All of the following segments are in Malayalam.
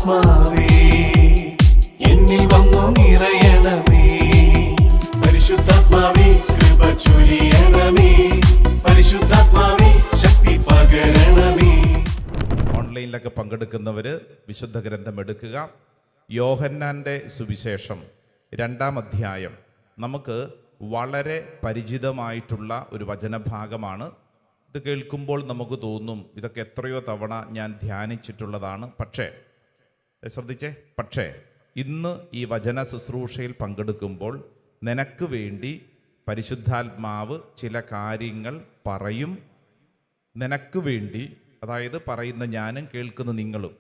ആത്മാവേ എന്നിൽ വന്നു നിറയണമേ. പരിശുദ്ധാത്മാവേ കൃപ ചൊരിയണമേ. പരിശുദ്ധാത്മാവേ ശക്തി പകരണമേ. ഓൺലൈനിലൊക്കെ പങ്കെടുക്കുന്നവർ വിശുദ്ധ ഗ്രന്ഥം എടുക്കുക. യോഹന്നാൻ്റെ സുവിശേഷം 2-ാം അധ്യായം നമുക്ക് വളരെ പരിചിതമായിട്ടുള്ള ഒരു വചനഭാഗമാണ്. ഇത് കേൾക്കുമ്പോൾ നമുക്ക് തോന്നും ഇതൊക്കെ എത്രയോ തവണ ഞാൻ ധ്യാനിച്ചിട്ടുള്ളതാണ്. പക്ഷേ ഇന്ന് ഈ വചന ശുശ്രൂഷയിൽ പങ്കെടുക്കുമ്പോൾ നിനക്ക് വേണ്ടി പരിശുദ്ധാത്മാവ് ചില കാര്യങ്ങൾ പറയും. നിനക്ക് വേണ്ടി, അതായത് പറയുന്ന ഞാനും കേൾക്കുന്ന നിങ്ങളും,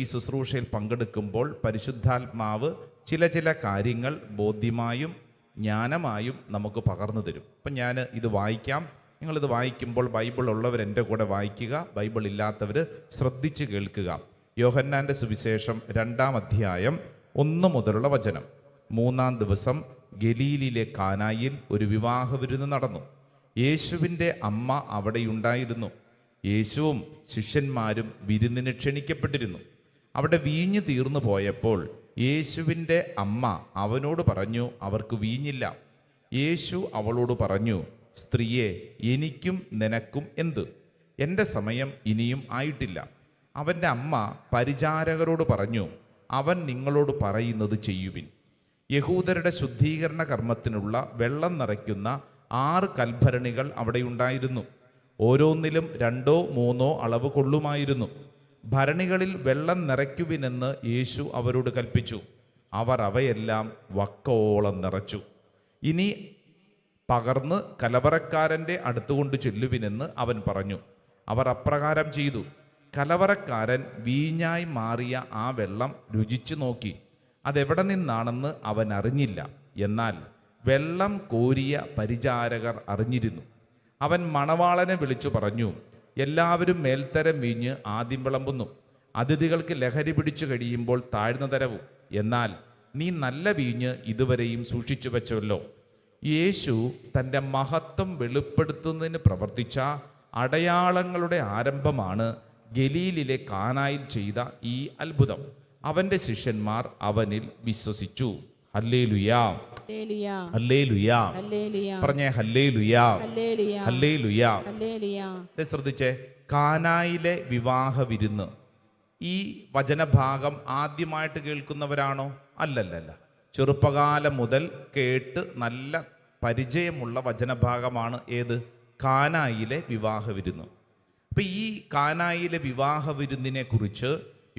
ഈ ശുശ്രൂഷയിൽ പങ്കെടുക്കുമ്പോൾ പരിശുദ്ധാത്മാവ് ചില കാര്യങ്ങൾ ബോധ്യമായും ജ്ഞാനമായും നമുക്ക് പകർന്നു തരും. അപ്പം ഞാൻ ഇത് വായിക്കാം. നിങ്ങളിത് വായിക്കുമ്പോൾ ബൈബിൾ ഉള്ളവർ എൻ്റെ കൂടെ വായിക്കുക, ബൈബിൾ ഇല്ലാത്തവർ ശ്രദ്ധിച്ച് കേൾക്കുക. യോഹന്നാൻ്റെ സുവിശേഷം 2-ാം അധ്യായം 1 മുതലുള്ള വചനം. 3-ാം ദിവസം ഗലീലിലെ കാനായിൽ ഒരു വിവാഹ വിരുന്ന് നടന്നു. യേശുവിൻ്റെ അമ്മ അവിടെയുണ്ടായിരുന്നു. യേശുവും ശിഷ്യന്മാരും വിരുന്നിന് ക്ഷണിക്കപ്പെട്ടിരുന്നു. അവിടെ വീഞ്ഞ് തീർന്നു പോയപ്പോൾ യേശുവിൻ്റെ അമ്മ അവനോട് പറഞ്ഞു, അവർക്ക് വീഞ്ഞില്ല. യേശു അവളോട് പറഞ്ഞു, സ്ത്രീയെ, എനിക്കും നിനക്കും എന്ത്? എൻ്റെ സമയം ഇനിയും ആയിട്ടില്ല. അവൻ്റെ അമ്മ പരിചാരകരോട് പറഞ്ഞു, അവൻ നിങ്ങളോട് പറയുന്നത് ചെയ്യുവിൻ. യഹൂദരുടെ ശുദ്ധീകരണ കർമ്മത്തിനുള്ള വെള്ളം നിറയ്ക്കുന്ന 6 കൽഭരണികൾ അവിടെയുണ്ടായിരുന്നു. ഓരോന്നിലും 2-3 അളവ് കൊള്ളുമായിരുന്നു. ഭരണികളിൽ വെള്ളം നിറയ്ക്കുവിനെന്ന് യേശു അവരോട് കൽപ്പിച്ചു. അവർ അവയെല്ലാം വക്കോളം നിറച്ചു. ഇനി പകർന്ന് കലവറക്കാരൻ്റെ അടുത്തുകൊണ്ട് ചെല്ലുവിനെന്ന് അവൻ പറഞ്ഞു. അവർ അപ്രകാരം ചെയ്തു. കലവറക്കാരൻ വീഞ്ഞായി മാറിയ ആ വെള്ളം രുചിച്ചു നോക്കി. അതെവിടെ നിന്നാണെന്ന് അവൻ അറിഞ്ഞില്ല. എന്നാൽ വെള്ളം കോരിയ പരിചാരകർ അറിഞ്ഞിരുന്നു. അവൻ മണവാളനെ വിളിച്ചു പറഞ്ഞു, എല്ലാവരും മേൽത്തരം വീഞ്ഞ് ആദ്യം വിളമ്പുന്നു, അതിഥികൾക്ക് ലഹരി പിടിച്ചു കഴിയുമ്പോൾ താഴ്ന്ന തരവും. എന്നാൽ നീ നല്ല വീഞ്ഞ് ഇതുവരെയും സൂക്ഷിച്ചു വെച്ചല്ലോ. യേശു തൻ്റെ മഹത്വം വെളിപ്പെടുത്തുന്നതിന് പ്രവർത്തിച്ച അടയാളങ്ങളുടെ ആരംഭമാണ് ഗലീലിലെ കാനായിൽ ചെയ്ത ഈ അത്ഭുതം. അവൻ്റെ ശിഷ്യന്മാർ അവനിൽ വിശ്വസിച്ചു. ഹല്ലേലൂയാ, ഹല്ലേലൂയാ. പറഞ്ഞേ ഹല്ലേലൂയാ, ഹല്ലേലൂയാ. ശ്രദ്ധിച്ചേ, കാനായിലെ വിവാഹ വിരുന്ന്. ഈ വചനഭാഗം ആദ്യമായിട്ട് കേൾക്കുന്നവരാണോ? അല്ലല്ല, ചെറുപ്പകാലം മുതൽ കേട്ട് നല്ല പരിചയമുള്ള വചനഭാഗമാണ്. ഏത്? കാനായിലെ വിവാഹ വിരുന്ന്. അപ്പം ഈ കാനായിലെ വിവാഹ വിരുന്നിനെ കുറിച്ച്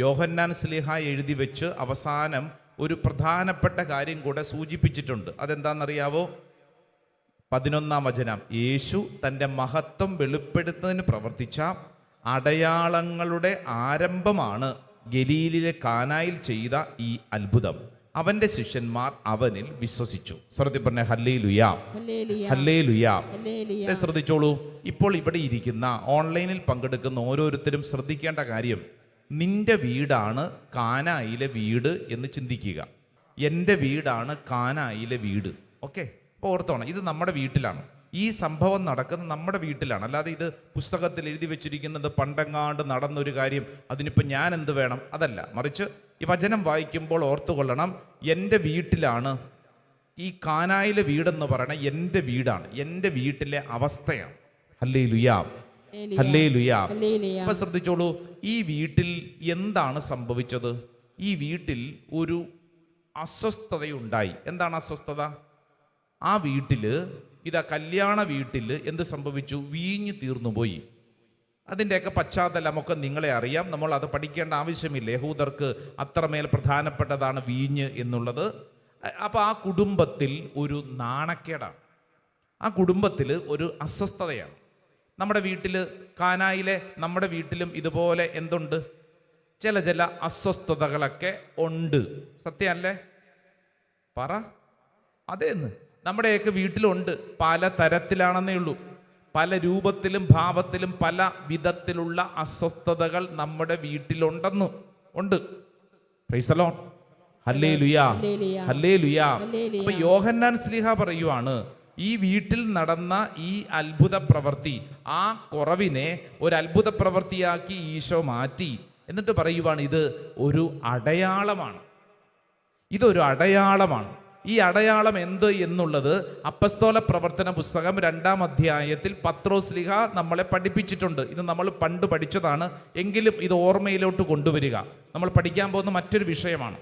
യോഹന്നാൻ ശ്ലീഹ എഴുതി വെച്ച് അവസാനം ഒരു പ്രധാനപ്പെട്ട കാര്യം കൂടെ സൂചിപ്പിച്ചിട്ടുണ്ട്. അതെന്താണെന്നറിയാവോ? 11-ാം വചനം. യേശു തൻ്റെ മഹത്വം വെളിപ്പെടുത്തുന്നതിന് പ്രവർത്തിച്ച അടയാളങ്ങളുടെ ആരംഭമാണ് ഗലീലിലെ കാനായിൽ ചെയ്ത ഈ അത്ഭുതം. അവൻ്റെ ശിഷ്യന്മാർ അവനിൽ വിശ്വസിച്ചു. ശ്രദ്ധിച്ച് പറഞ്ഞ ഹല്ലേലൂയാ, ഹല്ലേലൂയാ. ശ്രദ്ധിച്ചോളൂ. ഇപ്പോൾ ഇവിടെ ഇരിക്കുന്ന ഓൺലൈനിൽ പങ്കെടുക്കുന്ന ഓരോരുത്തരും ശ്രദ്ധിക്കേണ്ട കാര്യം, നിന്റെ വീടാണ് കാനായിലെ വീട് എന്ന് ചിന്തിക്കുക. എൻ്റെ വീടാണ് കാനായിലെ വീട്. ഓക്കെ, അപ്പോൾ ഓർത്തോണം, ഇത് നമ്മുടെ വീട്ടിലാണ്. ഈ സംഭവം നടക്കുന്നത് നമ്മുടെ വീട്ടിലാണ്. അല്ലാതെ ഇത് പുസ്തകത്തിൽ എഴുതി വെച്ചിരിക്കുന്നത് പണ്ടെങ്ങാണ്ട് നടന്നൊരു കാര്യം, അതിനിപ്പോൾ ഞാൻ എന്ത് വേണം? അതല്ല. മറിച്ച് ഈ വചനം വായിക്കുമ്പോൾ ഓർത്തുകൊള്ളണം, എൻ്റെ വീട്ടിലാണ്. ഈ കാനായിലെ വീടെന്ന് പറയണ എൻ്റെ വീടാണ്, എൻ്റെ വീട്ടിലെ അവസ്ഥയാണ്. ഹല്ലേലൂയാ, ഹല്ലേലൂയാ. അപ്പൊ ശ്രദ്ധിച്ചോളൂ, ഈ വീട്ടിൽ എന്താണ് സംഭവിച്ചത്? ഈ വീട്ടിൽ ഒരു അസ്വസ്ഥതയുണ്ടായി. എന്താണ് അസ്വസ്ഥത? ആ വീട്ടില്, കല്യാണ വീട്ടിൽ എന്ത് സംഭവിച്ചു? വീഞ്ഞ് തീർന്നുപോയി. അതിൻ്റെയൊക്കെ പശ്ചാത്തലമൊക്കെ നിങ്ങളെ അറിയാം, നമ്മൾ അത് പഠിക്കേണ്ട ആവശ്യമില്ല. യഹൂദർക്ക് അത്രമേൽ പ്രധാനപ്പെട്ടതാണ് വീഞ്ഞ് എന്നുള്ളത്. അപ്പോൾ ആ കുടുംബത്തിൽ ഒരു നാണക്കേടാണ്, ആ കുടുംബത്തിൽ ഒരു അസ്വസ്ഥതയാണ്. നമ്മുടെ വീട്ടിൽ, കാനായിലെ നമ്മുടെ വീട്ടിലും ഇതുപോലെ എന്തുണ്ട്? ചില അസ്വസ്ഥതകളൊക്കെ ഉണ്ട്. സത്യമല്ലേ? പറ. അതേന്ന് നമ്മുടെയൊക്കെ വീട്ടിലുണ്ട്. പല തരത്തിലാണെന്നേ ഉള്ളൂ, പല രൂപത്തിലും ഭാവത്തിലും പല വിധത്തിലുള്ള അസ്വസ്ഥതകൾ നമ്മുടെ വീട്ടിലുണ്ടെന്ന് ഉണ്ട്. പ്രൈസ് ദി ലോർഡ്, ഹല്ലേലൂയാ, ഹല്ലേലൂയാ. അപ്പൊ യോഹന്നാൻ ശ്ലീഹ പറയുവാണ്, ഈ വീട്ടിൽ നടന്ന ഈ അത്ഭുത പ്രവൃത്തി, ആ കുറവിനെ ഒരു അത്ഭുത പ്രവൃത്തിയാക്കി ഈശോ മാറ്റി. എന്നിട്ട് പറയുവാണ് ഇത് ഒരു അടയാളമാണ്, ഇതൊരു അടയാളമാണ്. ഈ അടയാളം എന്ത് എന്നുള്ളത് അപ്പസ്തോല പ്രവർത്തന പുസ്തകം 2-ാം അധ്യായത്തിൽ പത്രോസ്ലീഹ നമ്മളെ പഠിപ്പിച്ചിട്ടുണ്ട്. ഇത് നമ്മൾ പണ്ട് പഠിച്ചതാണ്, എങ്കിലും ഇത് ഓർമ്മയിലോട്ട് കൊണ്ടുവരിക. നമ്മൾ പഠിക്കാൻ പോകുന്ന മറ്റൊരു വിഷയമാണ്.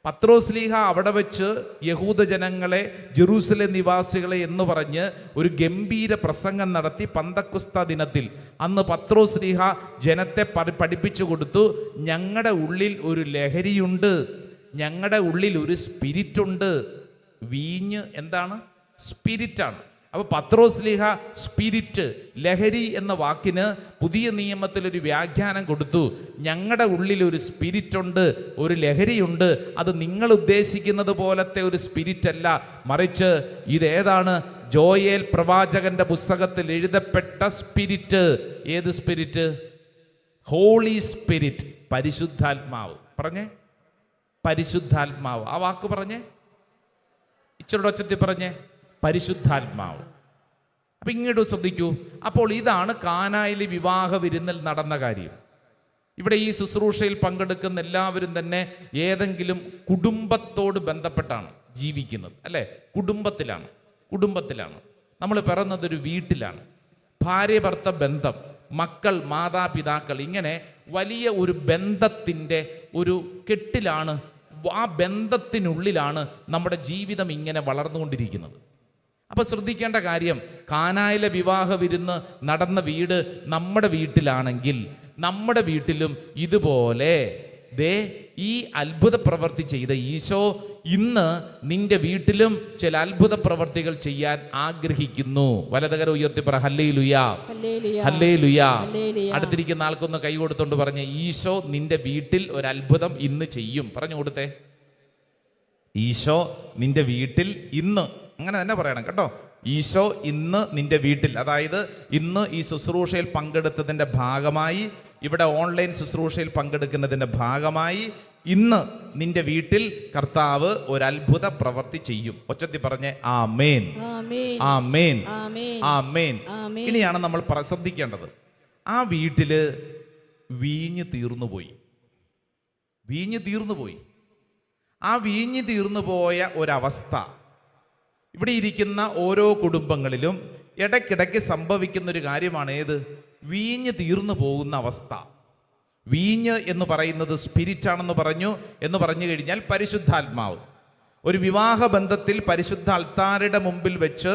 പത്രോസ്ലീഹ അവിടെ വെച്ച് യഹൂദ ജനങ്ങളെ, ജെറൂസലേം നിവാസികളെ എന്ന് പറഞ്ഞ് ഒരു ഗംഭീര പ്രസംഗം നടത്തി. പന്തക്കുസ്ത ദിനത്തിൽ അന്ന് പത്രോസ്ലീഹ ജനത്തെ പഠിപ്പിച്ചു കൊടുത്തു, ഞങ്ങളുടെ ഉള്ളിൽ ഒരു ലഹരിയുണ്ട്, ഞങ്ങളുടെ ഉള്ളിൽ ഒരു സ്പിരിറ്റുണ്ട്. വീഞ്ഞ് എന്താണ്? സ്പിരിറ്റാണ്. അപ്പോൾ പത്രോസ്ലീഹ സ്പിരിറ്റ്, ലഹരി എന്ന വാക്കിന് പുതിയ നിയമത്തിലൊരു വ്യാഖ്യാനം കൊടുത്തു. ഞങ്ങളുടെ ഉള്ളിൽ ഒരു സ്പിരിറ്റുണ്ട്, ഒരു ലഹരിയുണ്ട്. അത് നിങ്ങൾ ഉദ്ദേശിക്കുന്നത് പോലത്തെ ഒരു സ്പിരിറ്റ് അല്ല, മറിച്ച് ഇതേതാണ്? ജോയേൽ പ്രവാചകന്റെ പുസ്തകത്തിൽ എഴുതപ്പെട്ട സ്പിരിറ്റ്. ഏത് സ്പിരിറ്റ്? ഹോളി സ്പിരിറ്റ്, പരിശുദ്ധാത്മാവ്. പറഞ്ഞേ, പരിശുദ്ധാത്മാവ്. ആ വാക്ക് പറഞ്ഞേ, ഇച്ചിരി ഒച്ചത്തിൽ പറഞ്ഞേ, പരിശുദ്ധാത്മാവ്. അപ്പൊ ഇങ്ങോട്ട് ശ്രദ്ധിക്കൂ. അപ്പോൾ ഇതാണ് കാനായിലെ വിവാഹ വിരുന്നിൽ നടന്ന കാര്യം. ഇവിടെ ഈ ശുശ്രൂഷയിൽ പങ്കെടുക്കുന്ന എല്ലാവരും തന്നെ ഏതെങ്കിലും കുടുംബത്തോട് ബന്ധപ്പെട്ടാണ് ജീവിക്കുന്നത്, അല്ലേ? കുടുംബത്തിലാണ് നമ്മൾ പിറന്നതൊരു വീട്ടിലാണ്. ഭാര്യ ഭർത്ത ബന്ധം, മക്കൾ, മാതാപിതാക്കൾ, ഇങ്ങനെ വലിയ ഒരു ബന്ധത്തിൻ്റെ ഒരു കെട്ടിലാണ്, ആ ബന്ധത്തിനുള്ളിലാണ് നമ്മുടെ ജീവിതം ഇങ്ങനെ വളർന്നുകൊണ്ടിരിക്കുന്നത്. അപ്പോൾ ശ്രദ്ധിക്കേണ്ട കാര്യം, കാനായിലെ വിവാഹ വിരുന്ന് നടന്ന വീട് നമ്മുടെ വീട്ടിലാണെങ്കിൽ നമ്മുടെ വീട്ടിലും ഇതുപോലെ ഈ അത്ഭുത പ്രവൃത്തി ചെയ്ത ഈശോ ഇന്ന് നിന്റെ വീട്ടിലും ചില അത്ഭുത പ്രവൃത്തികൾ ചെയ്യാൻ ആഗ്രഹിക്കുന്നു. വലതുകര ഉയർത്തി പറ ഹല്ലേലൂയാ, ഹല്ലേലൂയാ. അടുത്തിരിക്കുന്ന ആൾക്കൊന്ന് കൈ കൊടുത്തോണ്ട് പറഞ്ഞ്, ഈശോ നിന്റെ വീട്ടിൽ ഒരു അത്ഭുതം ഇന്ന് ചെയ്യും. പറഞ്ഞു കൊടുത്തേ, ഈശോ നിന്റെ വീട്ടിൽ ഇന്ന്. അങ്ങനെ തന്നെ പറയണം കേട്ടോ. ഈശോ ഇന്ന് നിന്റെ വീട്ടിൽ, അതായത് ഇന്ന് ഈ ശുശ്രൂഷയിൽ പങ്കെടുത്തതിൻ്റെ ഭാഗമായി, ഇവിടെ ഓൺലൈൻ ശുശ്രൂഷയിൽ പങ്കെടുക്കുന്നതിൻ്റെ ഭാഗമായി ഇന്ന് നിന്റെ വീട്ടിൽ കർത്താവ് ഒരു അത്ഭുത പ്രവൃത്തി ചെയ്യും. ഒച്ചത്തി പറഞ്ഞേ ആമേൻ, ആമേൻ, ആമേൻ. ഇനിയാണ് നമ്മൾ ശ്രദ്ധിക്കേണ്ടത്, ആ വീട്ടില് വീഞ്ഞ് തീർന്നുപോയി. ആ വീഞ്ഞ് തീർന്നുപോയ ഒരവസ്ഥ ഇവിടെ ഇരിക്കുന്ന ഓരോ കുടുംബങ്ങളിലും ഇടയ്ക്കിടയ്ക്ക് സംഭവിക്കുന്നൊരു കാര്യമാണ്. ഏത്? വീഞ്ഞ് തീർന്നു പോകുന്ന അവസ്ഥ. വീഞ്ഞ് എന്ന് പറയുന്നത് സ്പിരിറ്റാണെന്ന് പറഞ്ഞു കഴിഞ്ഞാൽ പരിശുദ്ധാത്മാവ്. ഒരു വിവാഹ ബന്ധത്തിൽ പരിശുദ്ധ അൾത്താരയുടെ മുമ്പിൽ വെച്ച്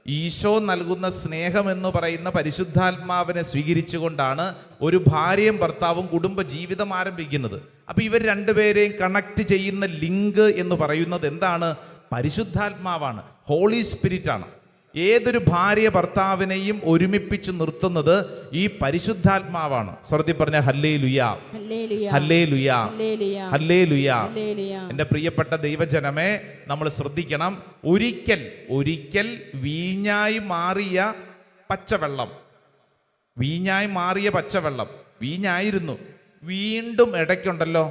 ഈശോ നൽകുന്ന സ്നേഹം എന്ന് പറയുന്ന പരിശുദ്ധാത്മാവിനെ സ്വീകരിച്ചുകൊണ്ടാണ് ഒരു ഭാര്യയും ഭർത്താവും കുടുംബ ജീവിതം ആരംഭിക്കുന്നത്. അപ്പോൾ ഇവർ രണ്ടുപേരെയും കണക്ട് ചെയ്യുന്ന ലിങ്ക് എന്ന് പറയുന്നത് എന്താണ്? പരിശുദ്ധാത്മാവാണ്, ഹോളി സ്പിരിറ്റാണ്. ഏതൊരു ഭാര്യ ഭർത്താവിനെയും ഒരുമിപ്പിച്ച് നിർത്തുന്നത് ഈ പരിശുദ്ധാത്മാവാണ്. സ്വർത്തി പറഞ്ഞ ഹല്ലേലൂയാ, ഹല്ലേലൂയാ, ഹല്ലേലൂയാ. എൻ്റെ പ്രിയപ്പെട്ട ദൈവജനമേ, നമ്മൾ ശ്രദ്ധിക്കണം. ഒരിക്കൽ വീഞ്ഞായി മാറിയ പച്ചവെള്ളം, വീഞ്ഞായിരുന്നു, വീണ്ടും ഇടയ്ക്കുണ്ടല്ലോ,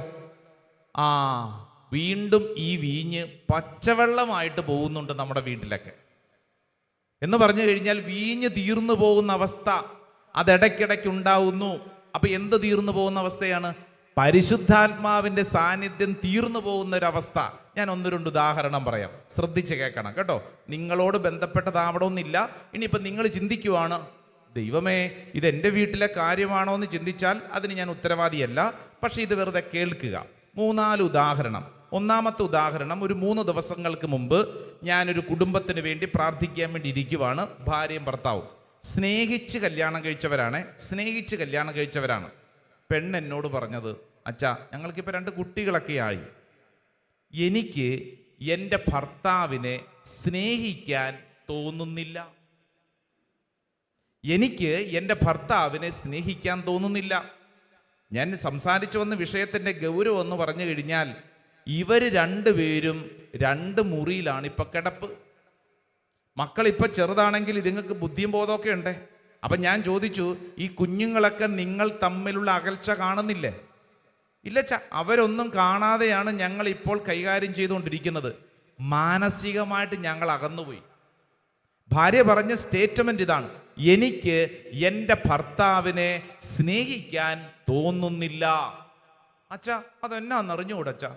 വീണ്ടും ഈ വീഞ്ഞ് പച്ചവെള്ളമായിട്ട് പോകുന്നുണ്ട് നമ്മുടെ വീട്ടിലൊക്കെ. എന്ന് പറഞ്ഞു കഴിഞ്ഞാൽ വീഞ്ഞ് തീർന്നു പോകുന്ന അവസ്ഥ അതിടയ്ക്കിടയ്ക്ക് ഉണ്ടാവുന്നു. അപ്പൊ എന്ത് തീർന്നു പോകുന്ന അവസ്ഥയാണ്? പരിശുദ്ധാത്മാവിന്റെ സാന്നിധ്യം തീർന്നു പോകുന്ന ഒരു അവസ്ഥ. ഞാൻ 1-2 ഉദാഹരണം പറയാം, ശ്രദ്ധിച്ച് കേൾക്കണം കേട്ടോ. നിങ്ങളോട് ബന്ധപ്പെട്ടതാവണമെന്നില്ല. ഇനിയിപ്പോൾ നിങ്ങൾ ചിന്തിക്കുവാണ്, ദൈവമേ ഇതെൻ്റെ വീട്ടിലെ കാര്യമാണോ എന്ന് ചിന്തിച്ചാൽ അതിന് ഞാൻ ഉത്തരവാദിയല്ല. പക്ഷെ ഇത് വെറുതെ കേൾക്കുക. 3-4 ഉദാഹരണം. ഒന്നാമത്തെ ഉദാഹരണം, ഒരു 3 ദിവസങ്ങൾക്ക് മുമ്പ് ഞാനൊരു കുടുംബത്തിന് വേണ്ടി പ്രാർത്ഥിക്കാൻ വേണ്ടി ഇരിക്കുവാണ്. ഭാര്യയും ഭർത്താവും സ്നേഹിച്ച് കല്യാണം കഴിച്ചവരാണ്. പെണ്ണ് എന്നോട് പറഞ്ഞത്, അച്ഛാ ഞങ്ങൾക്കിപ്പോൾ 2 കുട്ടികളൊക്കെ ആയി, എനിക്ക് എൻ്റെ ഭർത്താവിനെ സ്നേഹിക്കാൻ തോന്നുന്നില്ല. ഞാൻ സംസാരിച്ചു വന്ന വിഷയത്തിൻ്റെ ഗൗരവം എന്ന് പറഞ്ഞു കഴിഞ്ഞാൽ, ഇവർ രണ്ടുപേരും 2 മുറിയിലാണ് ഇപ്പം കിടപ്പ്. മക്കളിപ്പോൾ ചെറുതാണെങ്കിൽ ഇതുങ്ങൾക്ക് ബുദ്ധിയും ബോധമൊക്കെ ഉണ്ട്. അപ്പം ഞാൻ ചോദിച്ചു, ഈ കുഞ്ഞുങ്ങളൊക്കെ നിങ്ങൾ തമ്മിലുള്ള അകൽച്ച കാണുന്നില്ലേ? ഇല്ല ച, അവരൊന്നും കാണാതെയാണ് ഞങ്ങൾ ഇപ്പോൾ കൈകാര്യം ചെയ്തുകൊണ്ടിരിക്കുന്നത്. മാനസികമായിട്ട് ഞങ്ങൾ അകന്നുപോയി. ഭാര്യ പറഞ്ഞ സ്റ്റേറ്റ്മെന്റ് ഇതാണ്, എനിക്ക് എൻ്റെ ഭർത്താവിനെ സ്നേഹിക്കാൻ തോന്നുന്നില്ല. അച്ഛാ, അതെന്നാന്ന് അറിഞ്ഞുകൂടച്ചാ?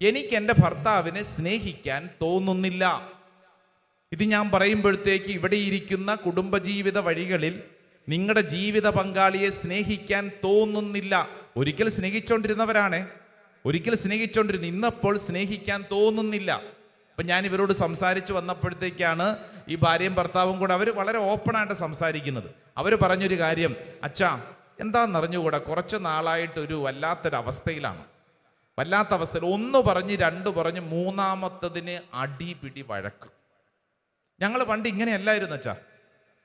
എനിക്ക് എൻ്റെ ഭർത്താവിനെ സ്നേഹിക്കാൻ തോന്നുന്നില്ല. ഇത് ഞാൻ പറയുമ്പോഴത്തേക്ക് ഇവിടെ ഇരിക്കുന്ന കുടുംബജീവിത വഴികളിൽ നിങ്ങളുടെ ജീവിത പങ്കാളിയെ സ്നേഹിക്കാൻ തോന്നുന്നില്ല. ഒരിക്കൽ സ്നേഹിച്ചുകൊണ്ടിരുന്നവരാണ്, ഒരിക്കൽ സ്നേഹിച്ചുകൊണ്ടിരുന്നു, ഇന്നപ്പോൾ സ്നേഹിക്കാൻ തോന്നുന്നില്ല. അപ്പം ഞാൻ ഇവരോട് സംസാരിച്ച് വന്നപ്പോഴത്തേക്കാണ് ഈ ഭാര്യയും ഭർത്താവും കൂടെ അവർ വളരെ ഓപ്പണായിട്ട് സംസാരിക്കുന്നത്. അവർ പറഞ്ഞൊരു കാര്യം, അച്ഛാ എന്താണെന്നറിഞ്ഞുകൂടാ, കുറച്ച് നാളായിട്ടൊരു വല്ലാത്തൊരവസ്ഥയിലാണ്, വല്ലാത്ത അവസ്ഥയിൽ. ഒന്ന് പറഞ്ഞ് രണ്ട് പറഞ്ഞ് മൂന്നാമത്തതിന് അടിപിടി വഴക്ക്. ഞങ്ങൾ പണ്ട് ഇങ്ങനെയല്ലായിരുന്നു അച്ഛാ.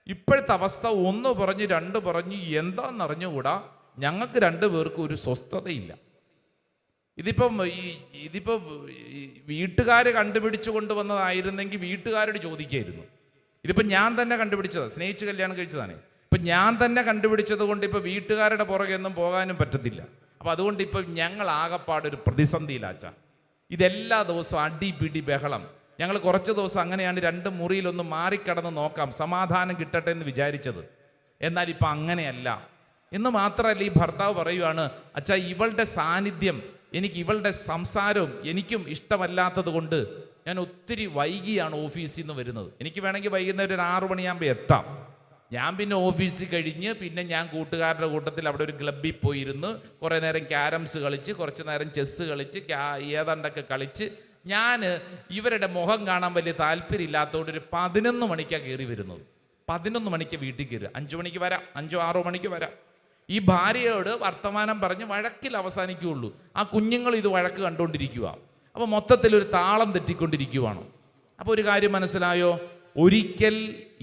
ഇപ്പോഴത്തെ അവസ്ഥ ഒന്ന് പറഞ്ഞ് രണ്ട് പറഞ്ഞ് എന്താണെന്നറിഞ്ഞുകൂടാ, ഞങ്ങൾക്ക് രണ്ടുപേർക്കും ഒരു സ്വസ്ഥതയില്ല. ഇതിപ്പം വീട്ടുകാർ കണ്ടുപിടിച്ചു കൊണ്ടുവന്നതായിരുന്നെങ്കിൽ വീട്ടുകാരോട് ചോദിക്കായിരുന്നു. ഇതിപ്പോൾ ഞാൻ തന്നെ കണ്ടുപിടിച്ചതാണ്, സ്നേഹിച്ച് കല്യാണം കഴിച്ചതാണ്. ഇപ്പം ഞാൻ തന്നെ കണ്ടുപിടിച്ചത് കൊണ്ട് ഇപ്പോൾ വീട്ടുകാരുടെ പുറകെ ഒന്നും പോകാനും പറ്റത്തില്ല. അപ്പം അതുകൊണ്ട് ഇപ്പം ഞങ്ങൾ ആകെപ്പാടൊരു പ്രതിസന്ധിയിലാച്ച. ഇതെല്ലാ ദിവസവും അടിപിടി ബഹളം. ഞങ്ങൾ കുറച്ച് ദിവസം അങ്ങനെയാണ് രണ്ട് മുറിയിലൊന്ന് മാറിക്കടന്ന് നോക്കാം, സമാധാനം കിട്ടട്ടെ എന്ന് വിചാരിച്ചത്. എന്നാൽ ഇപ്പം അങ്ങനെയല്ല. എന്ന് മാത്രമല്ല, ഈ ഭർത്താവ് പറയുവാണ്, അച്ഛാ ഇവളുടെ സാന്നിധ്യം, എനിക്ക് ഇവളുടെ സംസാരവും എനിക്കും ഇഷ്ടമല്ലാത്തത് കൊണ്ട് ഞാൻ ഒത്തിരി വൈകിയാണ് ഓഫീസിൽ നിന്ന് വരുന്നത്. എനിക്ക് വേണമെങ്കിൽ വൈകുന്നേരം ഒരു 6 മണിയാകുമ്പോൾ എത്താം. ഞാൻ പിന്നെ ഓഫീസിൽ കഴിഞ്ഞ് പിന്നെ ഞാൻ കൂട്ടുകാരുടെ കൂട്ടത്തിൽ അവിടെ ഒരു ക്ലബ്ബിൽ പോയിരുന്ന് കുറേ നേരം ക്യാരംസ് കളിച്ച്, കുറച്ച് നേരം ചെസ്സ് കളിച്ച്, ഏതാണ്ടൊക്കെ കളിച്ച്, ഞാൻ ഇവരുടെ മുഖം കാണാൻ വലിയ താല്പര്യമില്ലാത്തതുകൊണ്ട് ഒരു 11 മണിക്കാണ് കയറി വരുന്നത്. 11 മണിക്ക് വീട്ടിൽ കയറുക, 5 മണിക്ക് വരാം, 5-6 മണിക്ക് വരാം. ഈ ഭാര്യയോട് വർത്തമാനം പറഞ്ഞ് വഴക്കിൽ അവസാനിക്കുകയുള്ളൂ. ആ കുഞ്ഞുങ്ങൾ ഇത് വഴക്ക് കണ്ടുകൊണ്ടിരിക്കുക. അപ്പോൾ മൊത്തത്തിലൊരു താളം തെറ്റിക്കൊണ്ടിരിക്കുവാണ്. അപ്പോൾ ഒരു കാര്യം മനസ്സിലായോ? ഒരിക്കൽ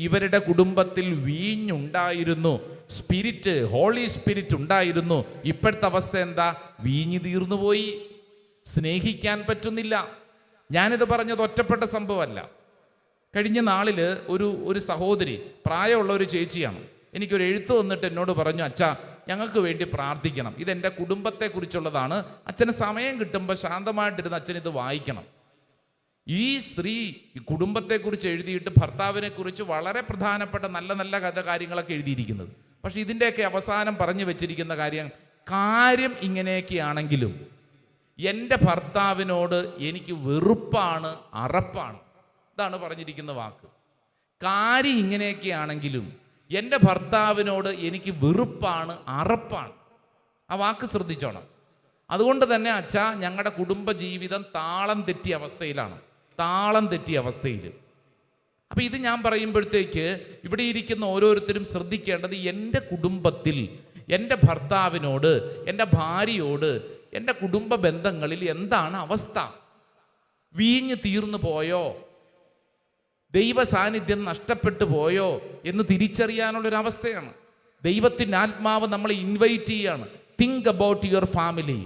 ഇവരുടെ കുടുംബത്തിൽ വീഞ്ഞുണ്ടായിരുന്നു, സ്പിരിറ്റ്, ഹോളി സ്പിരിറ്റ് ഉണ്ടായിരുന്നു. ഇപ്പോഴത്തെ അവസ്ഥ എന്താ? വീഞ്ഞ് തീർന്നുപോയി, സ്നേഹിക്കാൻ പറ്റുന്നില്ല. ഞാനിത് പറഞ്ഞത് ഒറ്റപ്പെട്ട സംഭവമല്ല. കഴിഞ്ഞ നാളിൽ ഒരു സഹോദരി, പ്രായമുള്ള ഒരു ചേച്ചിയാണ്, എനിക്കൊരു എഴുത്ത് വന്നിട്ട് എന്നോട് പറഞ്ഞു, അച്ഛാ ഞങ്ങൾക്ക് വേണ്ടി പ്രാർത്ഥിക്കണം, ഇതെൻ്റെ കുടുംബത്തെക്കുറിച്ചുള്ളതാണ്, അച്ഛന് സമയം കിട്ടുമ്പോൾ ശാന്തമായിട്ടിരുന്ന് അച്ഛൻ ഇത് വായിക്കണം. ഈ സ്ത്രീ ഈ കുടുംബത്തെക്കുറിച്ച് എഴുതിയിട്ട് ഭർത്താവിനെക്കുറിച്ച് വളരെ പ്രധാനപ്പെട്ട നല്ല നല്ല കാര്യങ്ങളൊക്കെ എഴുതിയിരിക്കുന്നത്. പക്ഷെ ഇതിൻ്റെയൊക്കെ അവസാനം പറഞ്ഞു വെച്ചിരിക്കുന്ന കാര്യം ഇങ്ങനെയൊക്കെയാണെങ്കിലും എൻ്റെ ഭർത്താവിനോട് എനിക്ക് വെറുപ്പാണ്, അറപ്പാണ്. ഇതാണ് പറഞ്ഞിരിക്കുന്ന വാക്ക്. കാര്യം ഇങ്ങനെയൊക്കെയാണെങ്കിലും എൻ്റെ ഭർത്താവിനോട് എനിക്ക് വെറുപ്പാണ്, അറപ്പാണ്. ആ വാക്ക് ശ്രദ്ധിച്ചോണം. അതുകൊണ്ട് തന്നെ അച്ഛാ ഞങ്ങളുടെ കുടുംബജീവിതം താളം തെറ്റിയ അവസ്ഥയിലാണ്, താളം തെറ്റിയ അവസ്ഥയിൽ. അപ്പം ഇത് ഞാൻ പറയുമ്പോഴത്തേക്ക് ഇവിടെ ഇരിക്കുന്ന ഓരോരുത്തരും ശ്രദ്ധിക്കേണ്ടത്, എൻ്റെ കുടുംബത്തിൽ എൻ്റെ ഭർത്താവിനോട്, എൻ്റെ ഭാര്യയോട്, എൻ്റെ കുടുംബ ബന്ധങ്ങളിൽ എന്താണ് അവസ്ഥ? വീഞ്ഞ് തീർന്നു പോയോ? ദൈവ സാന്നിധ്യം നഷ്ടപ്പെട്ടു പോയോ എന്ന് തിരിച്ചറിയാനുള്ളൊരവസ്ഥയാണ്. ദൈവത്തിൻ്റെ ആത്മാവ് നമ്മളെ ഇൻവൈറ്റ് ചെയ്യാണ്. Think about your family.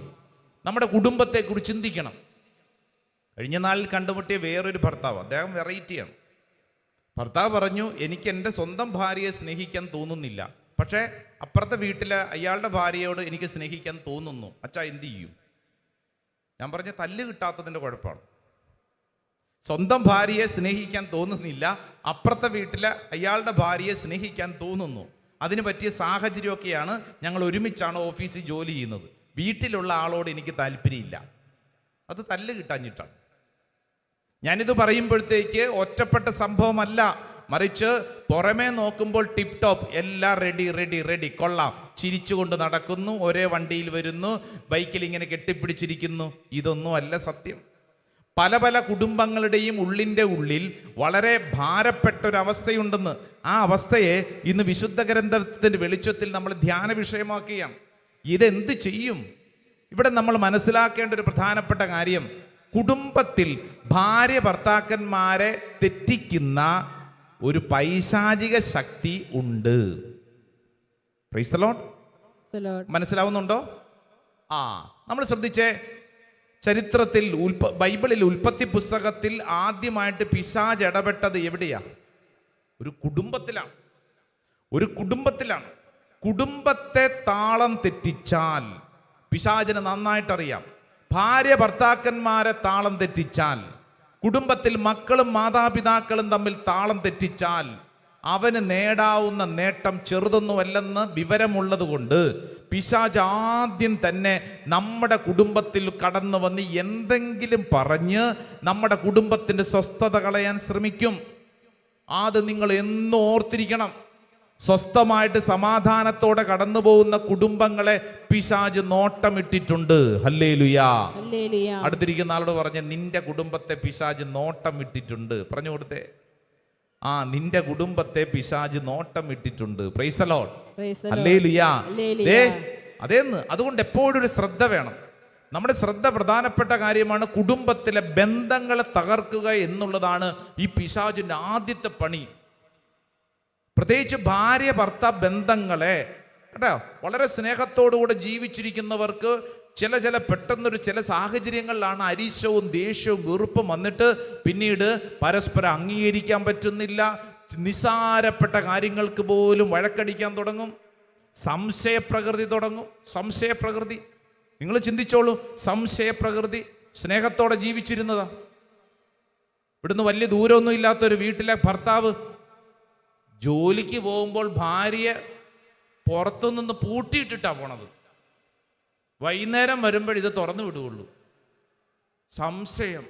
നമ്മുടെ കുടുംബത്തെക്കുറിച്ച് ചിന്തിക്കണം. കഴിഞ്ഞ നാളിൽ കണ്ടുമുട്ടിയ വേറൊരു ഭർത്താവ്, അദ്ദേഹം വെറൈറ്റിയാണ്. ഭർത്താവ് പറഞ്ഞു, എനിക്ക് എൻ്റെ സ്വന്തം ഭാര്യയെ സ്നേഹിക്കാൻ തോന്നുന്നില്ല, പക്ഷേ അപ്പുറത്തെ വീട്ടിലെ അയാളുടെ ഭാര്യയോട് എനിക്ക് സ്നേഹിക്കാൻ തോന്നുന്നു. അച്ഛാ എന്ത് ചെയ്യും? ഞാൻ പറഞ്ഞ തല്ല് കിട്ടാത്തതിൻ്റെ കുഴപ്പമാണ്. സ്വന്തം ഭാര്യയെ സ്നേഹിക്കാൻ തോന്നുന്നില്ല, അപ്പുറത്തെ വീട്ടിലെ അയാളുടെ ഭാര്യയെ സ്നേഹിക്കാൻ തോന്നുന്നു. അതിന് പറ്റിയ സാഹചര്യമൊക്കെയാണ്. ഞങ്ങൾ ഒരുമിച്ചാണ് ഓഫീസിൽ ജോലി ചെയ്യുന്നത്. വീട്ടിലുള്ള ആളോട് എനിക്ക് താല്പര്യമില്ല. അത് തല്ല് കിട്ടാഞ്ഞിട്ടാണ്. ഞാനിത് പറയുമ്പോഴത്തേക്ക് ഒറ്റപ്പെട്ട സംഭവമല്ല, മറിച്ച് പുറമേ നോക്കുമ്പോൾ ടിപ്പ് ടോപ്പ്, എല്ലാം റെഡി റെഡി റെഡി, കൊള്ളാം, ചിരിച്ചുകൊണ്ട് നടക്കുന്നു, ഒരേ വണ്ടിയിൽ വരുന്നു, ബൈക്കിൽ ഇങ്ങനെ കെട്ടിപ്പിടിച്ചിരിക്കുന്നു. ഇതൊന്നും അല്ല സത്യം. പല പല കുടുംബങ്ങളുടെയും ഉള്ളിൻ്റെ ഉള്ളിൽ വളരെ ഭാരപ്പെട്ടൊരവസ്ഥയുണ്ടെന്ന്. ആ അവസ്ഥയെ ഇന്ന് വിശുദ്ധ ഗ്രന്ഥത്തിൻ്റെ വെളിച്ചത്തിൽ നമ്മൾ ധ്യാന വിഷയമാക്കുകയാണ്. ഇതെന്ത് ചെയ്യും? ഇവിടെ നമ്മൾ മനസ്സിലാക്കേണ്ട ഒരു പ്രധാനപ്പെട്ട കാര്യം, കുടുംബത്തിൽ ഭാര്യ ഭർത്താക്കന്മാരെ തെറ്റിക്കുന്ന ഒരു പൈശാചിക ശക്തി ഉണ്ട്. Price the Lord. മനസ്സിലാവുന്നുണ്ടോ? നമ്മൾ ശ്രദ്ധിച്ചേ, ചരിത്രത്തിൽ ബൈബിളിൽ ഉൽപ്പത്തി പുസ്തകത്തിൽ ആദ്യമായിട്ട് പിശാച് ഇടപെട്ടത് എവിടെയാ? ഒരു കുടുംബത്തിലാണ്. ഒരു കുടുംബത്തിലാണ്. കുടുംബത്തെ താളം തെറ്റിച്ചാൽ പിശാചിന് നന്നായിട്ടറിയാം. ഭാര്യ ഭർത്താക്കന്മാരെ താളം തെറ്റിച്ചാൽ, കുടുംബത്തിൽ മക്കളും മാതാപിതാക്കളും തമ്മിൽ താളം തെറ്റിച്ചാൽ, അവന് നേടാവുന്ന നേട്ടം ചെറുതൊന്നുമല്ലെന്ന് വിവരമുള്ളത് കൊണ്ട് പിശാച് ആദ്യം തന്നെ നമ്മുടെ കുടുംബത്തിൽ കടന്നു വന്ന് എന്തെങ്കിലും പറഞ്ഞ് നമ്മുടെ കുടുംബത്തിൻ്റെ സ്വസ്ഥത കളയാൻ ശ്രമിക്കും. അത് നിങ്ങൾ എന്നും ഓർത്തിരിക്കണം. സ്വസ്ഥമായിട്ട് സമാധാനത്തോടെ കടന്നു പോകുന്ന കുടുംബങ്ങളെ പിശാച് നോട്ടമിട്ടിട്ടുണ്ട്. ഹല്ലേലൂയാ. അടുത്തിരിക്കുന്ന ആളോട് പറഞ്ഞ് നിന്റെ കുടുംബത്തെ പിശാച് നോട്ടമിട്ടിട്ടുണ്ട്. പറഞ്ഞു കൊടുത്തേ. നിന്റെ കുടുംബത്തെ പിശാച് നോട്ടമിട്ടിട്ടുണ്ട്. Praise the lord. ഹല്ലേലൂയാ. അതേന്ന്. അതുകൊണ്ട് എപ്പോഴും ഒരു ശ്രദ്ധ വേണം. നമ്മുടെ ശ്രദ്ധ പ്രധാനപ്പെട്ട കാര്യമാണ്. കുടുംബത്തിലെ ബന്ധങ്ങളെ തകർക്കുക എന്നുള്ളതാണ് ഈ പിശാചിന്റെ ആദ്യത്തെ പണി. പ്രത്യേകിച്ച് ഭാര്യ ഭർത്താവ് ബന്ധങ്ങളെ കേട്ടോ, വളരെ സ്നേഹത്തോടുകൂടെ ജീവിച്ചിരിക്കുന്നവർക്ക് ചില പെട്ടെന്നൊരു ചില സാഹചര്യങ്ങളിലാണ് അരിശവും ദേഷ്യവും വെറുപ്പും വന്നിട്ട് പിന്നീട് പരസ്പരം അംഗീകരിക്കാൻ പറ്റുന്നില്ല. നിസ്സാരപ്പെട്ട കാര്യങ്ങൾക്ക് പോലും വഴക്കടിക്കാൻ തുടങ്ങും. സംശയപ്രകൃതി തുടങ്ങും. സംശയപ്രകൃതി നിങ്ങൾ ചിന്തിച്ചോളൂ. സംശയപ്രകൃതി. സ്നേഹത്തോടെ ജീവിച്ചിരുന്നതാ. ഇവിടുന്ന് വലിയ ദൂരമൊന്നും ഇല്ലാത്തൊരു വീട്ടിലെ ഭർത്താവ് ജോലിക്ക് പോകുമ്പോൾ ഭാര്യയെ പുറത്തുനിന്ന് പൂട്ടിയിട്ടിട്ടാ പോണത്. വൈകുന്നേരം വരുമ്പോൾ ഇത് തുറന്നു വിടുകയുള്ളൂ. സംശയം.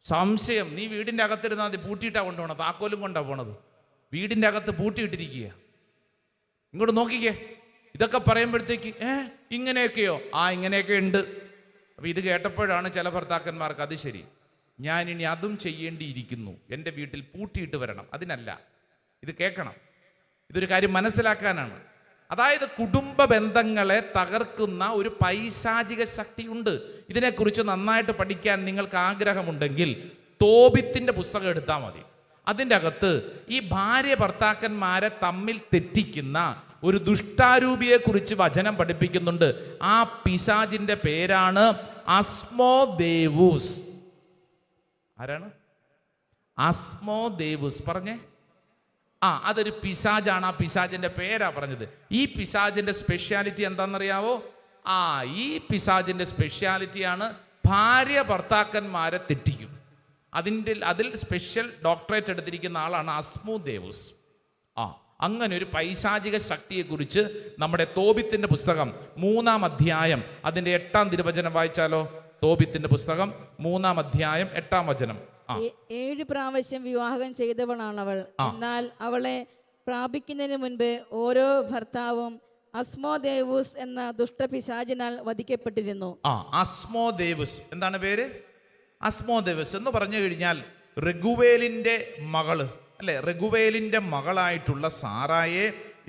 സംശയം. നീ വീടിൻ്റെ അകത്തിരുന്നാൽ മതി, പൂട്ടിയിട്ടാ കൊണ്ടുപോകണം. താക്കോലും കൊണ്ടാ പോണത്. വീടിൻ്റെ അകത്ത് പൂട്ടിയിട്ടിരിക്കുക. ഇങ്ങോട്ട് നോക്കിക്കേ. ഇതൊക്കെ പറയുമ്പോഴത്തേക്ക് ഇങ്ങനെയൊക്കെയോ? ഇങ്ങനെയൊക്കെ ഉണ്ട്. അപ്പം ഇത് കേട്ടപ്പോഴാണ് ചില ഭർത്താക്കന്മാർക്ക് അത് ശരി, ഞാനിനി അതും ചെയ്യേണ്ടിയിരിക്കുന്നു, എൻ്റെ വീട്ടിൽ പൂട്ടിയിട്ട് വരണം. അതിനല്ല, ഇത് കേൾക്കണം. ഇതൊരു കാര്യം മനസ്സിലാക്കാനാണ്. അതായത് കുടുംബ ബന്ധങ്ങളെ തകർക്കുന്ന ഒരു പൈശാചിക ശക്തിയുണ്ട്. ഇതിനെക്കുറിച്ച് നന്നായിട്ട് പഠിക്കാൻ നിങ്ങൾക്ക് ആഗ്രഹമുണ്ടെങ്കിൽ തോബിത്തിൻ്റെ പുസ്തകം എടുത്താൽ മതി. അതിൻ്റെ അകത്ത് ഈ ഭാര്യ ഭർത്താക്കന്മാരെ തമ്മിൽ തെറ്റിക്കുന്ന ഒരു ദുഷ്ടാരൂപിയെക്കുറിച്ച് വചനം പഠിപ്പിക്കുന്നുണ്ട്. ആ പിശാചിൻ്റെ പേരാണ് അസ്മോദേവൂസ്. ആരാണ് അസ്മോദേവൂസ്? പറഞ്ഞേ. അതൊരു പിശാചാണ്. ആ പിശാചിന്റെ പേരാ പറഞ്ഞത്. ഈ പിശാചിന്റെ സ്പെഷ്യാലിറ്റി എന്താണെന്നറിയാവോ? ഈ സ്പെഷ്യാലിറ്റിയാണ് ഭാര്യ ഭർത്താക്കന്മാരെ തെറ്റിക്കും. അതിൽ സ്പെഷ്യൽ ഡോക്ടറേറ്റ് എടുത്തിരിക്കുന്ന ആളാണ് അസ്മോദേവൂസ്. അങ്ങനെ ഒരു പൈശാചിക ശക്തിയെക്കുറിച്ച് നമ്മുടെ തോബിത്തിന്റെ പുസ്തകം 3-ാം അധ്യായം അതിന്റെ 8-ാം തിരുവചനം വായിച്ചാലോ? തോബിത്തിന്റെ പുസ്തകം 3-ാം അധ്യായം 8-ാം വചനം. 7 പ്രാവശ്യം വിവാഹം ചെയ്തവളാണവൾ. എന്നാൽ അവളെ പ്രാപിക്കുന്നതിന് മുൻപ് ഓരോ ഭർത്താവും അസ്മോദേവൂസ് എന്ന ദുഷ്ടപിശാചിനാൽ വധിക്കപ്പെട്ടിരുന്നു. അസ്മോദേവൂസ് എന്താണ് പേര്? അസ്മോദേവൂസ് എന്ന് പറഞ്ഞു കഴിഞ്ഞാൽ റെഗുവേലിന്റെ മകള് അല്ലെ? റെഗുവേലിന്റെ മകളായിട്ടുള്ള സാറായെ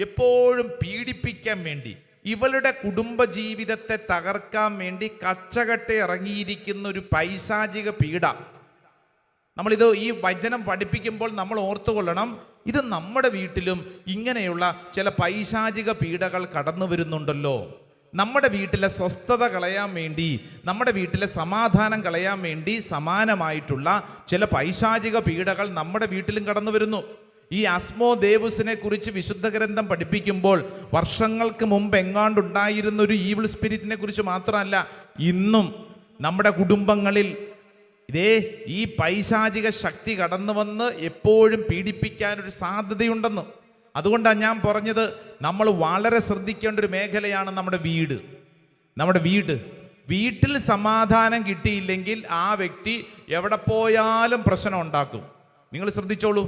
എപ്പോഴും പീഡിപ്പിക്കാൻ വേണ്ടി, ഇവളുടെ കുടുംബജീവിതത്തെ തകർക്കാൻ വേണ്ടി കച്ചകെട്ട ഇറങ്ങിയിരിക്കുന്ന ഒരു പൈശാചിക പീഡ. നമ്മളിത് ഈ വചനം പഠിപ്പിക്കുമ്പോൾ നമ്മൾ ഓർത്തുകൊള്ളണം, ഇത് നമ്മുടെ വീട്ടിലും ഇങ്ങനെയുള്ള ചില പൈശാചിക പീഡകൾ കടന്നു വരുന്നുണ്ടല്ലോ. നമ്മുടെ വീട്ടിലെ സ്വസ്ഥത കളയാൻ വേണ്ടി, നമ്മുടെ വീട്ടിലെ സമാധാനം കളയാൻ വേണ്ടി സമാനമായിട്ടുള്ള ചില പൈശാചിക പീഡകൾ നമ്മുടെ വീട്ടിലും കടന്നു വരുന്നു. ഈ അസ്മോദേവൂസിനെ കുറിച്ച് വിശുദ്ധ ഗ്രന്ഥം പഠിപ്പിക്കുമ്പോൾ വർഷങ്ങൾക്ക് മുമ്പ് എങ്ങാണ്ടുണ്ടായിരുന്ന ഒരു ഈവിൾ സ്പിരിറ്റിനെ കുറിച്ച് മാത്രമല്ല, ഇന്നും നമ്മുടെ കുടുംബങ്ങളിൽ ഈ പൈശാചിക ശക്തി കടന്നു വന്ന് എപ്പോഴും പീഡിപ്പിക്കാനൊരു സാധ്യതയുണ്ടെന്ന്. അതുകൊണ്ടാണ് ഞാൻ പറഞ്ഞത്, നമ്മൾ വളരെ ശ്രദ്ധിക്കേണ്ട ഒരു മേഖലയാണ് നമ്മുടെ വീട്. നമ്മുടെ വീട്ടിൽ സമാധാനം കിട്ടിയില്ലെങ്കിൽ ആ വ്യക്തി എവിടെ പോയാലും പ്രശ്നം ഉണ്ടാക്കും. നിങ്ങൾ ശ്രദ്ധിച്ചോളൂ.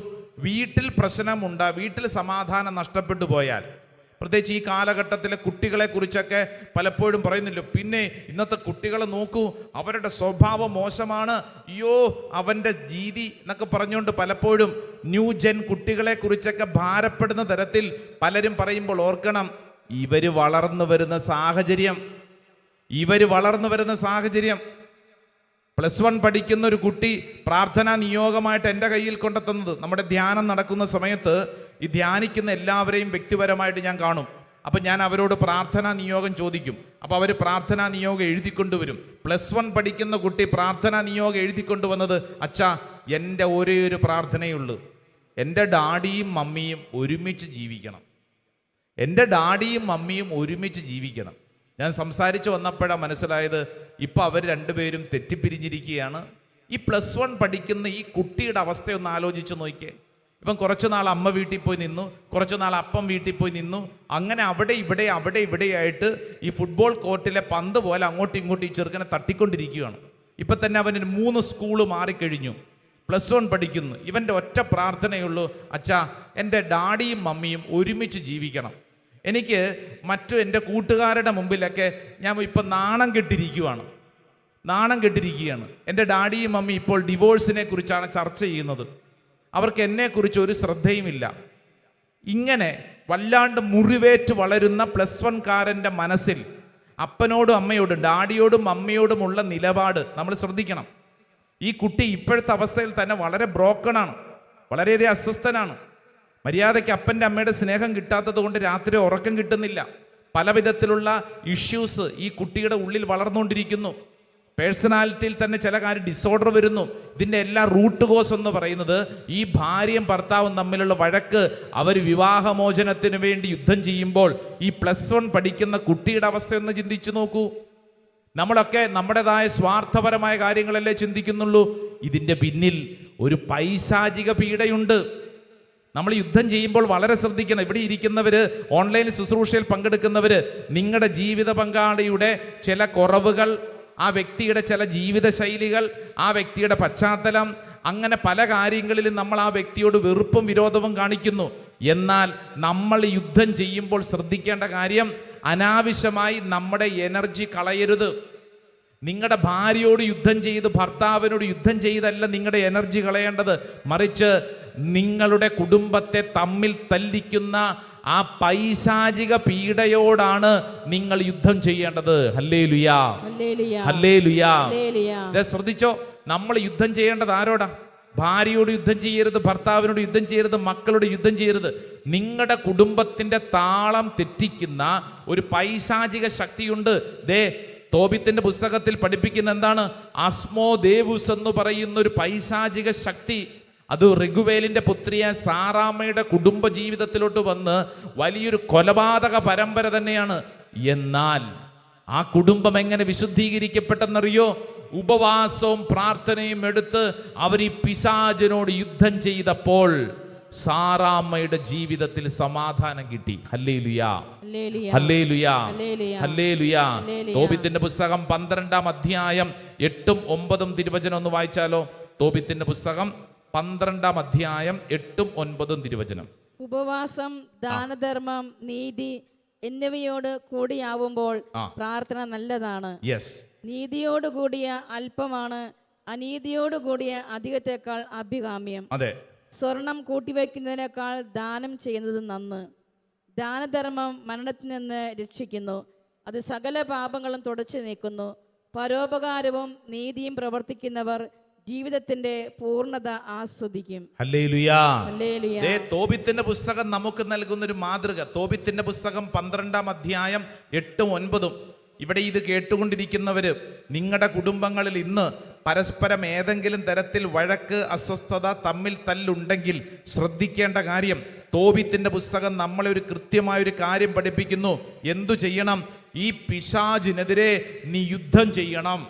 വീട്ടിൽ വീട്ടിൽ സമാധാനം നഷ്ടപ്പെട്ടു പോയാൽ, പ്രത്യേകിച്ച് ഈ കാലഘട്ടത്തിലെ കുട്ടികളെ കുറിച്ചൊക്കെ പലപ്പോഴും പറയുന്നില്ല. പിന്നെ ഇന്നത്തെ കുട്ടികളെ നോക്കൂ, അവരുടെ സ്വഭാവം മോശമാണ്, അയ്യോ അവൻ്റെ രീതി എന്നൊക്കെ പറഞ്ഞുകൊണ്ട് പലപ്പോഴും ന്യൂ ജെൻ കുട്ടികളെ കുറിച്ചൊക്കെ ഭാരപ്പെടുന്ന തരത്തിൽ പലരും പറയുമ്പോൾ ഓർക്കണം, ഇവർ വളർന്നു വരുന്ന സാഹചര്യം +1 പഠിക്കുന്ന ഒരു കുട്ടി പ്രാർത്ഥനാ നിയോഗമായിട്ട് എൻ്റെ കയ്യിൽ കൊണ്ടെത്തുന്നത്. നമ്മുടെ ധ്യാനം നടക്കുന്ന സമയത്ത് ഈ ധ്യാനിക്കുന്ന എല്ലാവരെയും വ്യക്തിപരമായിട്ട് ഞാൻ കാണും. അപ്പം ഞാൻ അവരോട് പ്രാർത്ഥനാ നിയോഗം ചോദിക്കും. അപ്പോൾ അവർ പ്രാർത്ഥനാ നിയോഗം എഴുതിക്കൊണ്ടുവരും. +1 പഠിക്കുന്ന കുട്ടി പ്രാർത്ഥനാ നിയോഗം എഴുതിക്കൊണ്ടുവന്നത്, അച്ഛാ എൻ്റെ ഒരേ ഒരു പ്രാർത്ഥനയുള്ളൂ, എൻ്റെ ഡാഡിയും മമ്മിയും ഒരുമിച്ച് ജീവിക്കണം. ഞാൻ സംസാരിച്ച് വന്നപ്പോഴാണ് മനസ്സിലായത്, ഇപ്പം അവർ രണ്ടുപേരും തെറ്റിപ്പിരിഞ്ഞിരിക്കുകയാണ്. ഈ +1 പഠിക്കുന്ന ഈ കുട്ടിയുടെ അവസ്ഥയൊന്ന് ആലോചിച്ച് നോക്കിയേ. ഇവൻ കുറച്ചു നാൾ അമ്മ വീട്ടിൽ പോയി നിന്നു, കുറച്ചു നാൾ അപ്പം വീട്ടിൽ പോയി നിന്നു. അങ്ങനെ അവിടെ ഇവിടെയായിട്ട് ഈ ഫുട്ബോൾ കോർട്ടിലെ പന്ത് പോലെ അങ്ങോട്ടും ഇങ്ങോട്ടും ഈ ചെറുക്കനെ തട്ടിക്കൊണ്ടിരിക്കുകയാണ്. ഇപ്പം തന്നെ അവന് 3 സ്കൂള് മാറിക്കഴിഞ്ഞു, +1 പഠിക്കുന്നു. ഇവൻ്റെ ഒറ്റ പ്രാർത്ഥനയുള്ളൂ, അച്ഛാ എൻ്റെ ഡാഡിയും മമ്മിയും ഒരുമിച്ച് ജീവിക്കണം. എനിക്ക് എൻ്റെ കൂട്ടുകാരുടെ മുമ്പിലൊക്കെ ഞാൻ ഇപ്പം നാണം കെട്ടിരിക്കുകയാണ്. എൻ്റെ ഡാഡിയും മമ്മി ഇപ്പോൾ ഡിവോഴ്സിനെ കുറിച്ചാണ് ചർച്ച ചെയ്യുന്നത്. അവർക്ക് എന്നെക്കുറിച്ച് ഒരു ശ്രദ്ധയുമില്ല. ഇങ്ങനെ വല്ലാണ്ട് മുറിവേറ്റ് വളരുന്ന +1കാരൻ്റെ മനസ്സിൽ അപ്പനോടും അമ്മയോടും ഡാഡിയോടും അമ്മയോടുമുള്ള നിലപാട് നമ്മൾ ശ്രദ്ധിക്കണം. ഈ കുട്ടി ഇപ്പോഴത്തെ അവസ്ഥയിൽ തന്നെ വളരെ ബ്രോക്കണാണ്, വളരെയധികം അസ്വസ്ഥനാണ്. മര്യാദയ്ക്ക് അപ്പൻ്റെ അമ്മയുടെ സ്നേഹം കിട്ടാത്തത് കൊണ്ട് രാത്രി ഉറക്കം കിട്ടുന്നില്ല. പല വിധത്തിലുള്ള ഇഷ്യൂസ് ഈ കുട്ടിയുടെ ഉള്ളിൽ വളർന്നുകൊണ്ടിരിക്കുന്നു. പേഴ്സണാലിറ്റിയിൽ തന്നെ ചില കാര്യം ഡിസോർഡർ വരുന്നു. ഇതിൻ്റെ എല്ലാ റൂട്ട് കോസ് എന്ന് പറയുന്നത് ഈ ഭാര്യയും ഭർത്താവും തമ്മിലുള്ള വഴക്ക്. അവർ വിവാഹമോചനത്തിന് വേണ്ടി യുദ്ധം ചെയ്യുമ്പോൾ ഈ +1 പഠിക്കുന്ന കുട്ടിയുടെ അവസ്ഥയൊന്ന് ചിന്തിച്ചു നോക്കൂ. നമ്മളൊക്കെ നമ്മുടേതായ സ്വാർത്ഥപരമായ കാര്യങ്ങളല്ലേ ചിന്തിക്കുന്നുള്ളൂ. ഇതിൻ്റെ പിന്നിൽ ഒരു പൈശാചിക പീഡയുണ്ട്. നമ്മൾ യുദ്ധം ചെയ്യുമ്പോൾ വളരെ ശ്രദ്ധിക്കണം. ഇവിടെ ഇരിക്കുന്നവർ, ഓൺലൈൻ ശുശ്രൂഷയിൽ പങ്കെടുക്കുന്നവർ, നിങ്ങളുടെ ജീവിത പങ്കാളിയുടെ ചില കുറവുകൾ, ആ വ്യക്തിയുടെ ചില ജീവിത ശൈലികൾ, ആ വ്യക്തിയുടെ പശ്ചാത്തലം, അങ്ങനെ പല കാര്യങ്ങളിലും നമ്മൾ ആ വ്യക്തിയോട് വെറുപ്പും വിരോധവും കാണിക്കുന്നു. എന്നാൽ നമ്മൾ യുദ്ധം ചെയ്യുമ്പോൾ ശ്രദ്ധിക്കേണ്ട കാര്യം, അനാവശ്യമായി നമ്മുടെ എനർജി കളയരുത്. നിങ്ങളുടെ ഭാര്യയോട് യുദ്ധം ചെയ്ത്, ഭർത്താവിനോട് യുദ്ധം ചെയ്തല്ല നിങ്ങളുടെ എനർജി കളയേണ്ടത്. മറിച്ച് നിങ്ങളുടെ കുടുംബത്തെ തമ്മിൽ തല്ലിക്കുന്ന ആ പൈശാചിക പീഡയോടാണ് നിങ്ങൾ യുദ്ധം ചെയ്യേണ്ടത്. ഹല്ലേലൂയാ, ഹല്ലേലൂയാ. ശ്രദ്ധിച്ചോ, നമ്മൾ യുദ്ധം ചെയ്യേണ്ടത് ആരോടാ? ഭാര്യയോട് യുദ്ധം ചെയ്യരുത്, ഭർത്താവിനോട് യുദ്ധം ചെയ്യരുത്, മക്കളോട് യുദ്ധം ചെയ്യരുത്. നിങ്ങളുടെ കുടുംബത്തിന്റെ താളം തെറ്റിക്കുന്ന ഒരു പൈശാചിക ശക്തിയുണ്ട്. തോബിത്തിന്റെ പുസ്തകത്തിൽ പഠിപ്പിക്കുന്ന എന്താണ്? അസ്മോദേവുസ് എന്ന് പറയുന്ന ഒരു പൈശാചിക ശക്തി. അത് റെഗുവേലിന്റെ പുത്രിയ സാറാമ്മയുടെ കുടുംബ ജീവിതത്തിലോട്ട് വന്ന് വലിയൊരു കൊലപാതക പരമ്പര തന്നെയാണ്. എന്നാൽ ആ കുടുംബം എങ്ങനെ വിശുദ്ധീകരിക്കപ്പെട്ടെന്നറിയോ? ഉപവാസവും പ്രാർത്ഥനയും എടുത്ത് അവർ ഈ പിശാചിനോട് യുദ്ധം ചെയ്തപ്പോൾ സാറാമ്മയുടെ ജീവിതത്തിൽ സമാധാനം കിട്ടി. ഹല്ലേലൂയാ, ഹല്ലേലൂയാ, ഹല്ലേലൂയാ. തോബിത്തിന്റെ പുസ്തകം 12-ാം അധ്യായം 8ഉം 9ഉം തിരുവചനം ഒന്ന് വായിച്ചാലോ? തോബിത്തിന്റെ പുസ്തകം 12-ാം അധ്യായം 8ഉം 9ഉം തിരുവചനം. ഉപവാസം, ദാനധർമ്മം, നീതി എന്നിവയോട് കൂടിയാവുമ്പോൾ പ്രാർത്ഥന നല്ലതാണ്. നീതിയോട് കൂടിയ അല്പമാണ് അനീതിയോട് കൂടിയ അധികത്തേക്കാൾ അഭികാമ്യം. അതെ. സ്വർണം കൂട്ടിവെക്കുന്നതിനേക്കാൾ ദാനം ചെയ്യുന്നത് നന്ന്. ദാനധർമ്മം മരണത്തിൽ നിന്ന് രക്ഷിക്കുന്നു, അത് സകല പാപങ്ങളും തുടച്ചു നീക്കുന്നു. പരോപകാരവും നീതിയും പ്രവർത്തിക്കുന്നവർ ജീവിതത്തിന്റെ പൂർണ്ണത ആസ്വദിക്കും. ഹല്ലേലൂയാ, ഹല്ലേലൂയാ. തോബിത്തിന്റെ പുസ്തകം നമുക്ക് നൽകുന്ന ഒരു മാതൃക. തോബിത്തിന്റെ പുസ്തകം 12-ാം അധ്യായം 8ഉം 9ഉം. ഇവിടെ ഇത് കേട്ടുകൊണ്ടിരിക്കുന്നവര്, നിങ്ങളുടെ കുടുംബങ്ങളിൽ ഇന്ന് പരസ്പരം ഏതെങ്കിലും തരത്തിൽ വഴക്ക്, അസ്വസ്ഥത, തമ്മിൽ തല്ലുണ്ടെങ്കിൽ ശ്രദ്ധിക്കേണ്ട കാര്യം, തോബിത്തിന്റെ പുസ്തകം നമ്മളെ ഒരു കൃത്യമായൊരു കാര്യം പഠിപ്പിക്കുന്നു. എന്തു ചെയ്യണം? ഈ പിശാചിനെതിരെ നീ യുദ്ധം ചെയ്യണം.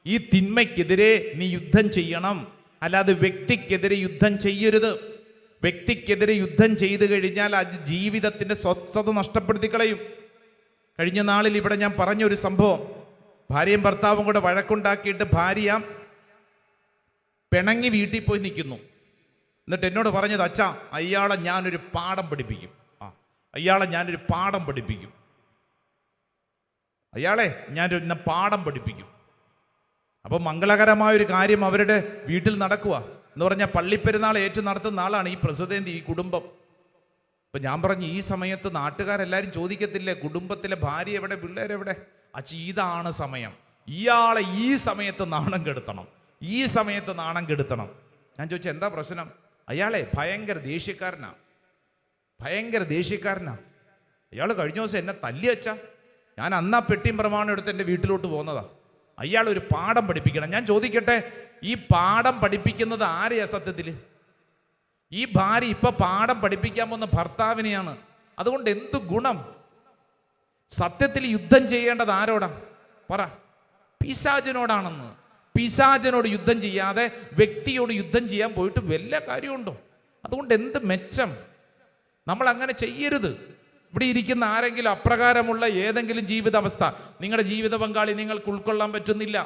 ഈ തിന്മയ്ക്കെതിരെ നീ യുദ്ധം ചെയ്യണം. അല്ലാതെ വ്യക്തിക്കെതിരെ യുദ്ധം ചെയ്യരുത്. വ്യക്തിക്കെതിരെ യുദ്ധം ചെയ്തു കഴിഞ്ഞാൽ അത് ജീവിതത്തിന്റെ സ്വസ്ഥത നഷ്ടപ്പെടുത്തി കളയും. കഴിഞ്ഞ നാളിൽ ഇവിടെ ഞാൻ പറഞ്ഞൊരു സംഭവം, ഭാര്യയും ഭർത്താവും കൂടെ വഴക്കുണ്ടാക്കിയിട്ട് ഭാര്യ പിണങ്ങി വീട്ടിൽ പോയി നിൽക്കുന്നു. എന്നിട്ട് എന്നോട് പറഞ്ഞത്, അച്ഛാ അയാളെ ഞാനൊരു പാഠം പഠിപ്പിക്കും, അയാളെ ഞാനൊരു പാഠം പഠിപ്പിക്കും, അയാളെ ഞാനൊരു പാഠം പഠിപ്പിക്കും. അപ്പോൾ മംഗളകരമായൊരു കാര്യം അവരുടെ വീട്ടിൽ നടക്കുക എന്ന് പറഞ്ഞാൽ പള്ളിപ്പെരുന്നാൾ ഏറ്റു നടത്തുന്ന ആളാണ് ഈ പ്രസിഡന്റ്, ഈ കുടുംബം. അപ്പം ഞാൻ പറഞ്ഞു, ഈ സമയത്ത് നാട്ടുകാരെല്ലാവരും ചോദിക്കത്തില്ലേ, കുടുംബത്തിലെ ഭാര്യ എവിടെ, പിള്ളേരെവിടെ? അച്ഛാ ഇതാണ് സമയം, ഇയാളെ ഈ സമയത്ത് നാണം കെടുത്തണം, ഈ സമയത്ത് നാണം കെടുത്തണം. ഞാൻ ചോദിച്ചു എന്താ പ്രശ്നം? അയാളെ ഭയങ്കര ദേഷ്യക്കാരനാ, ഭയങ്കര ദേഷ്യക്കാരനാ. അയാൾ കഴിഞ്ഞ ദിവസം എന്നെ തല്ലി അച്ഛാ. ഞാൻ അന്നാ പെട്ടിയും പ്രമാണം എടുത്ത് എൻ്റെ വീട്ടിലോട്ട് പോകുന്നതാ. അയാൾ ഒരു പാഠം പഠിപ്പിക്കണം. ഞാൻ ചോദിക്കട്ടെ, ഈ പാഠം പഠിപ്പിക്കുന്നത് ആരെയാ സത്യത്തിൽ? ഈ ഭാര്യ ഇപ്പൊ പാഠം പഠിപ്പിക്കാൻ പോകുന്ന ഭർത്താവിനെയാണ്. അതുകൊണ്ട് എന്ത് ഗുണം? സത്യത്തിൽ യുദ്ധം ചെയ്യേണ്ടത് ആരോടാ പറ? പിശാചിനോടാണെന്ന്. പിശാചിനോട് യുദ്ധം ചെയ്യാതെ വ്യക്തിയോട് യുദ്ധം ചെയ്യാൻ പോയിട്ട് വല്ല കാര്യമുണ്ടോ? അതുകൊണ്ട് എന്ത് മെച്ചം? നമ്മൾ അങ്ങനെ ചെയ്യരുത്. ഇവിടെ ഇരിക്കുന്ന ആരെങ്കിലും അപ്രകാരമുള്ള ഏതെങ്കിലും ജീവിതാവസ്ഥ, നിങ്ങളുടെ ജീവിത പങ്കാളി നിങ്ങൾക്ക് ഉൾക്കൊള്ളാൻ പറ്റുന്നില്ല,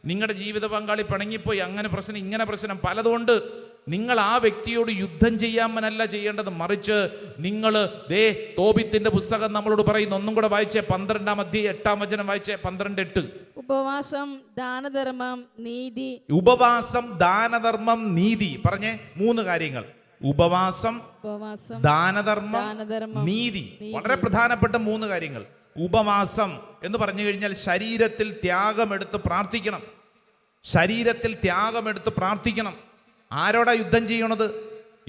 നിങ്ങളുടെ ജീവിത പങ്കാളി പിണങ്ങിപ്പോയി, അങ്ങനെ പ്രശ്നം ഇങ്ങനെ പ്രശ്നം പലതുകൊണ്ട്, നിങ്ങൾ ആ വ്യക്തിയോട് യുദ്ധം ചെയ്യാമല്ല ചെയ്യേണ്ടത്. മറിച്ച് നിങ്ങൾ തോബിത്തിന്റെ പുസ്തകം നമ്മളോട് പറയുന്നു. ഒന്നും കൂടെ വായിച്ചേ, 12-ാം അധ്യായം 8-ാം വചനം വായിച്ചേ. 12:8. ഉപവാസം, ദാനധർമ്മം, നീതി. ഉപവാസം, ദാനധർമ്മം, നീതി. പറഞ്ഞേ 3 കാര്യങ്ങൾ. ഉപവാസം, ദാനധർമ്മം, നീതി. വളരെ പ്രധാനപ്പെട്ട 3 കാര്യങ്ങൾ. ഉപവാസം എന്ന് പറഞ്ഞു കഴിഞ്ഞാൽ ശരീരത്തിൽ ത്യാഗമെടുത്ത് പ്രാർത്ഥിക്കണം. ശരീരത്തിൽ ത്യാഗമെടുത്ത് പ്രാർത്ഥിക്കണം. ആരോടാ യുദ്ധം ചെയ്യണത്?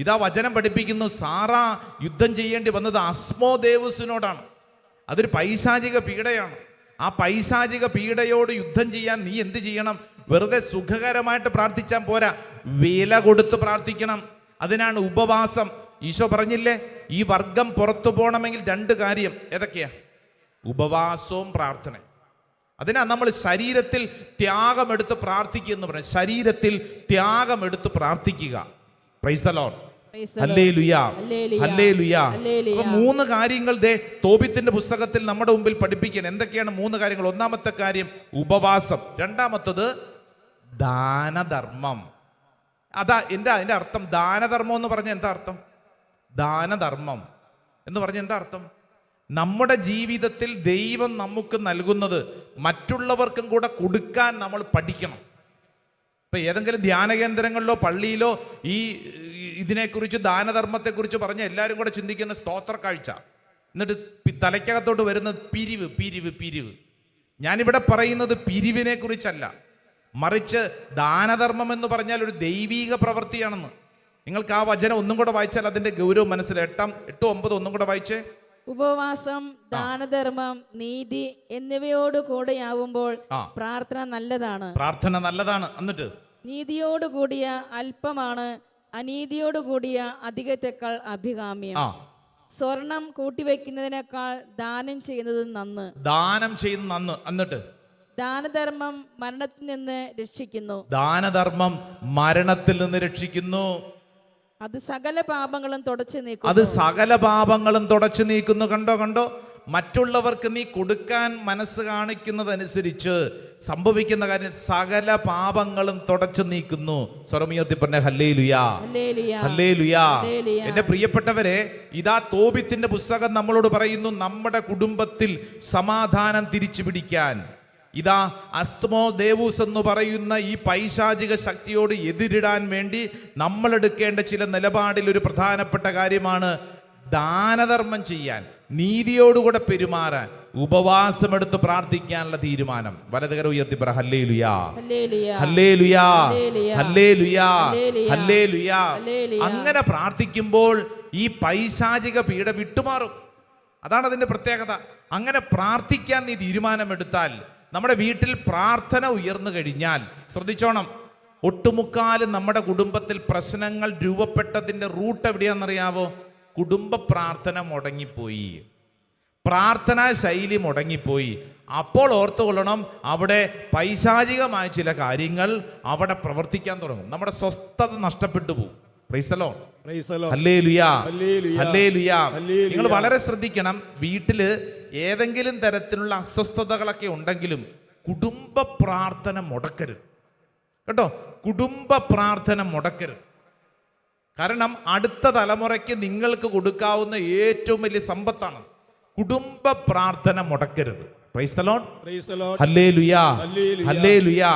ഇതാ വചനം പഠിപ്പിക്കുന്നു. സാറ യുദ്ധം ചെയ്യേണ്ടി വന്നത് അസ്മോദേവുസിനോടാണ്. അതൊരു പൈശാചിക പീഡയാണ്. ആ പൈശാചിക പീഡയോട് യുദ്ധം ചെയ്യാൻ നീ എന്ത് ചെയ്യണം? വെറുതെ സുഖകരമായിട്ട് പ്രാർത്ഥിച്ചാൽ പോരാ, വില കൊടുത്ത് പ്രാർത്ഥിക്കണം. അതിനാണ് ഉപവാസം. ഈശോ പറഞ്ഞില്ലേ, ഈ വർഗം പുറത്തു പോകണമെങ്കിൽ 2 കാര്യം. ഏതൊക്കെയാ? ഉപവാസവും പ്രാർത്ഥന. അതിനാ നമ്മൾ ശരീരത്തിൽ ത്യാഗമെടുത്ത് പ്രാർത്ഥിക്കുക എന്ന് പറയുന്നത്. ശരീരത്തിൽ ത്യാഗമെടുത്ത് പ്രാർത്ഥിക്കുക. Price the Lord. Hallelujah, hallelujah. അപ്പൊ 3 കാര്യങ്ങൾ തോബിത്തിന്റെ പുസ്തകത്തിൽ നമ്മുടെ മുമ്പിൽ പഠിപ്പിക്കണം. എന്തൊക്കെയാണ് 3 കാര്യങ്ങൾ? ഒന്നാമത്തെ കാര്യം ഉപവാസം. രണ്ടാമത്തത് ദാനധർമ്മം. അതിന്റെ അർത്ഥം ദാനധർമ്മം എന്ന് പറഞ്ഞ എന്താ അർത്ഥം? ദാനധർമ്മം എന്ന് പറഞ്ഞ എന്താ അർത്ഥം? നമ്മുടെ ജീവിതത്തിൽ ദൈവം നമുക്ക് നൽകുന്നത് മറ്റുള്ളവർക്കും കൂടെ കൊടുക്കാൻ നമ്മൾ പഠിക്കണം. ഇപ്പൊ ഏതെങ്കിലും ധ്യാന കേന്ദ്രങ്ങളിലോ പള്ളിയിലോ ഇതിനെക്കുറിച്ച്, ദാനധർമ്മത്തെക്കുറിച്ച് പറഞ്ഞ എല്ലാവരും കൂടെ ചിന്തിക്കുന്ന സ്തോത്ര കാഴ്ച, എന്നിട്ട് തലയ്ക്കകത്തോട്ട് വരുന്നത് പിരിവ്, പിരിവ്, പിരിവ്. ഞാനിവിടെ പറയുന്നത് പിരിവിനെ കുറിച്ചല്ല, മറിച്ച് ദാനധർമ്മം എന്ന് പറഞ്ഞാൽ ഒരു ദൈവീക പ്രവൃത്തിയാണെന്ന്. നിങ്ങൾക്ക് ആ വചനം ഒന്നും കൂടെ വായിച്ചാൽ അതിന്റെ ഗൗരവം മനസ്സിലായി. 8-9 ഒന്നും കൂടെ വായിച്ചേ. ഉപവാസം, ദാനധർമ്മം, നീതി എന്നിവയോട് കൂടെയാവുമ്പോൾ പ്രാർത്ഥന നല്ലതാണ്. പ്രാർത്ഥന നല്ലതാണ്. എന്നിട്ട് നീതിയോട് കൂടിയ അല്പമാണ് അനീതിയോട് കൂടിയ അധികത്തെക്കാൾ അഭികാമ്യം. സ്വർണം കൂട്ടിവെക്കുന്നതിനേക്കാൾ ദാനം ചെയ്യുന്നത് നന്ന്. ദാനം ചെയ്യുന്നത് നന്ന്. എന്നിട്ട് ദാനധർമ്മം മരണത്തിൽ നിന്ന് രക്ഷിക്കുന്നു. ദാനധർമ്മം മരണത്തിൽ നിന്ന് രക്ഷിക്കുന്നു. അത് സകല പാപങ്ങളും തുടച്ചു നീക്കുന്നു. അത് സകല പാപങ്ങളും തുടച്ചു നീക്കുന്നു. കണ്ടോ? മറ്റുള്ളവർക്ക് നീ കൊടുക്കാൻ മനസ്സ് കാണിക്കുന്നതനുസരിച്ച് സംഭവിക്കുന്ന കാര്യം സകല പാപങ്ങളും തുടച്ചു നീക്കുന്നു. സ്വരമുയർത്തി പറഞ്ഞ ഹല്ലേലൂയാ, ഹല്ലേലൂയാ. എന്റെ പ്രിയപ്പെട്ടവരെ, ഇതാ തോബിത്തിന്റെ പുസ്തകം നമ്മളോട് പറയുന്നു, നമ്മുടെ കുടുംബത്തിൽ സമാധാനം തിരിച്ചു പിടിക്കാൻ, ഇതാ അസ്മോദേവൂസ് എന്ന് പറയുന്ന ഈ പൈശാചിക ശക്തിയോട് എതിരിടാൻ വേണ്ടി നമ്മൾ എടുക്കേണ്ട ചില നിലപാടിൽ ഒരു പ്രധാനപ്പെട്ട കാര്യമാണ് ദാനധർമ്മം ചെയ്യാൻ, നീതിയോടുകൂടെ പെരുമാറാൻ, ഉപവാസമെടുത്ത് പ്രാർത്ഥിക്കാനുള്ള തീരുമാനം. വലതുകര ഉയർത്തി പറ ഹല്ലേലൂയാ, ഹല്ലേലൂയാ, ഹല്ലേലൂയാ, ഹല്ലേലൂയാ. അങ്ങനെ പ്രാർത്ഥിക്കുമ്പോൾ ഈ പൈശാചിക പീഡ വിട്ടുമാറും. അതാണ് അതിന്റെ പ്രത്യേകത. അങ്ങനെ പ്രാർത്ഥിക്കാൻ നീ തീരുമാനമെടുത്താൽ, നമ്മുടെ വീട്ടിൽ പ്രാർത്ഥന ഉയർന്നു കഴിഞ്ഞാൽ, ശ്രദ്ധിച്ചോണം, ഒട്ടുമുക്കാലും നമ്മുടെ കുടുംബത്തിൽ പ്രശ്നങ്ങൾ രൂപപ്പെട്ടതിൻ്റെ റൂട്ട് എവിടെയാണെന്നറിയാവോ? കുടുംബ പ്രാർത്ഥന മുടങ്ങിപ്പോയി, പ്രാർത്ഥനാ ശൈലി മുടങ്ങിപ്പോയി. അപ്പോൾ ഓർത്തുകൊള്ളണം, അവിടെ പൈശാചികമായ ചില കാര്യങ്ങൾ അവിടെ പ്രവർത്തിക്കാൻ തുടങ്ങും. നമ്മുടെ സ്വസ്ഥത നഷ്ടപ്പെട്ടു പോകും. പ്രൈസ് ദി ലോർഡ്, ഹല്ലേലൂയാ, ഹല്ലേലൂയാ. നിങ്ങൾ വളരെ ശ്രദ്ധിക്കണം. വീട്ടില് ഏതെങ്കിലും തരത്തിലുള്ള അസ്വസ്ഥതകളൊക്കെ ഉണ്ടെങ്കിലും കുടുംബ പ്രാർത്ഥന മുടക്കരുത് കേട്ടോ. കുടുംബ പ്രാർത്ഥന മുടക്കരുത്. കാരണം അടുത്ത തലമുറയ്ക്ക് നിങ്ങൾക്ക് കൊടുക്കാവുന്ന ഏറ്റവും വലിയ സമ്പത്താണ്. കുടുംബ പ്രാർത്ഥന മുടക്കരുത്. പ്രൈസ് ദി ലോർഡ്, ഹല്ലേലൂയാ, ഹല്ലേലൂയാ.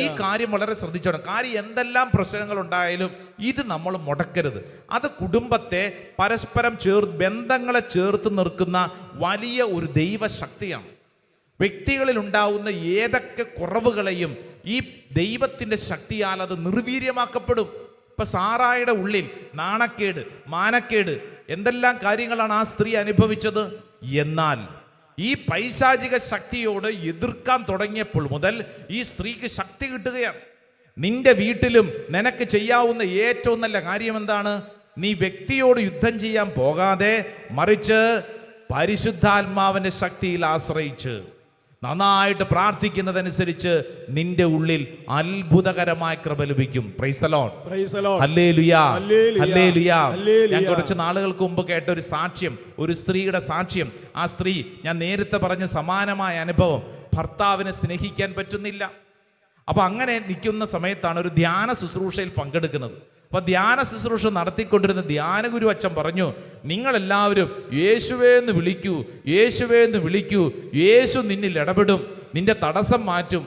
ഈ കാര്യം വളരെ ശ്രദ്ധിച്ചോണം. കാര്യം എന്തെല്ലാം പ്രശ്നങ്ങൾ ഉണ്ടായാലും ഇത് നമ്മൾ മുടക്കരുത്. അത് കുടുംബത്തെ പരസ്പരം ബന്ധങ്ങളെ ചേർത്ത് നിർത്തുന്ന വലിയ ഒരു ദൈവശക്തിയാണ്. വ്യക്തികളിൽ ഉണ്ടാവുന്ന ഏതൊക്കെ കുറവുകളെയും ഈ ദൈവത്തിന്റെ ശക്തിയാൽ അത് നിർവീര്യമാക്കപ്പെടും. ഇപ്പൊ സാറായുടെ ഉള്ളിൽ നാണക്കേട്, മാനക്കേട്, എന്തെല്ലാം കാര്യങ്ങളാണ് ആ സ്ത്രീ അനുഭവിച്ചത്. എന്നാൽ ഈ പൈശാചിക ശക്തിയോട് എതിർക്കാൻ തുടങ്ങിയപ്പോൾ മുതൽ ഈ സ്ത്രീക്ക് ശക്തി കിട്ടുകയാണ്. നിന്റെ വീട്ടിലും നിനക്ക് ചെയ്യാവുന്ന ഏറ്റവും നല്ല കാര്യം എന്താണ്? നീ വ്യക്തിയോട് യുദ്ധം ചെയ്യാൻ പോകാതെ, മറിച്ച് പരിശുദ്ധാത്മാവിന്റെ ശക്തിയിൽ ആശ്രയിച്ച് നന്നായിട്ട് പ്രാർത്ഥിക്കുന്നതനുസരിച്ച് നിന്റെ ഉള്ളിൽ അത്ഭുതകരമായ കൃപ ലഭിക്കും. Price the Lord. Hallelujah, hallelujah. ഞാൻ കുറച്ച് നാളുകൾക്ക് മുമ്പ് കേട്ട ഒരു സാക്ഷ്യം, ഒരു സ്ത്രീയുടെ സാക്ഷ്യം. ആ സ്ത്രീ, ഞാൻ നേരത്തെ പറഞ്ഞ സമാനമായ അനുഭവം, ഭർത്താവിനെ സ്നേഹിക്കാൻ പറ്റുന്നില്ല. അപ്പൊ അങ്ങനെ നിൽക്കുന്ന സമയത്താണ് ഒരു ധ്യാന ശുശ്രൂഷയിൽ പങ്കെടുക്കുന്നത്. അപ്പൊ ധ്യാന ശുശ്രൂഷ നടത്തിക്കൊണ്ടിരുന്ന ധ്യാനഗുരു അച്ഛൻ പറഞ്ഞു, നിങ്ങളെല്ലാവരും യേശുവേ എന്ന് വിളിക്കൂ, യേശുവേ എന്ന് വിളിക്കൂ, യേശു നിന്നിൽ ഇടപെടും, നിന്റെ തടസ്സം മാറ്റും.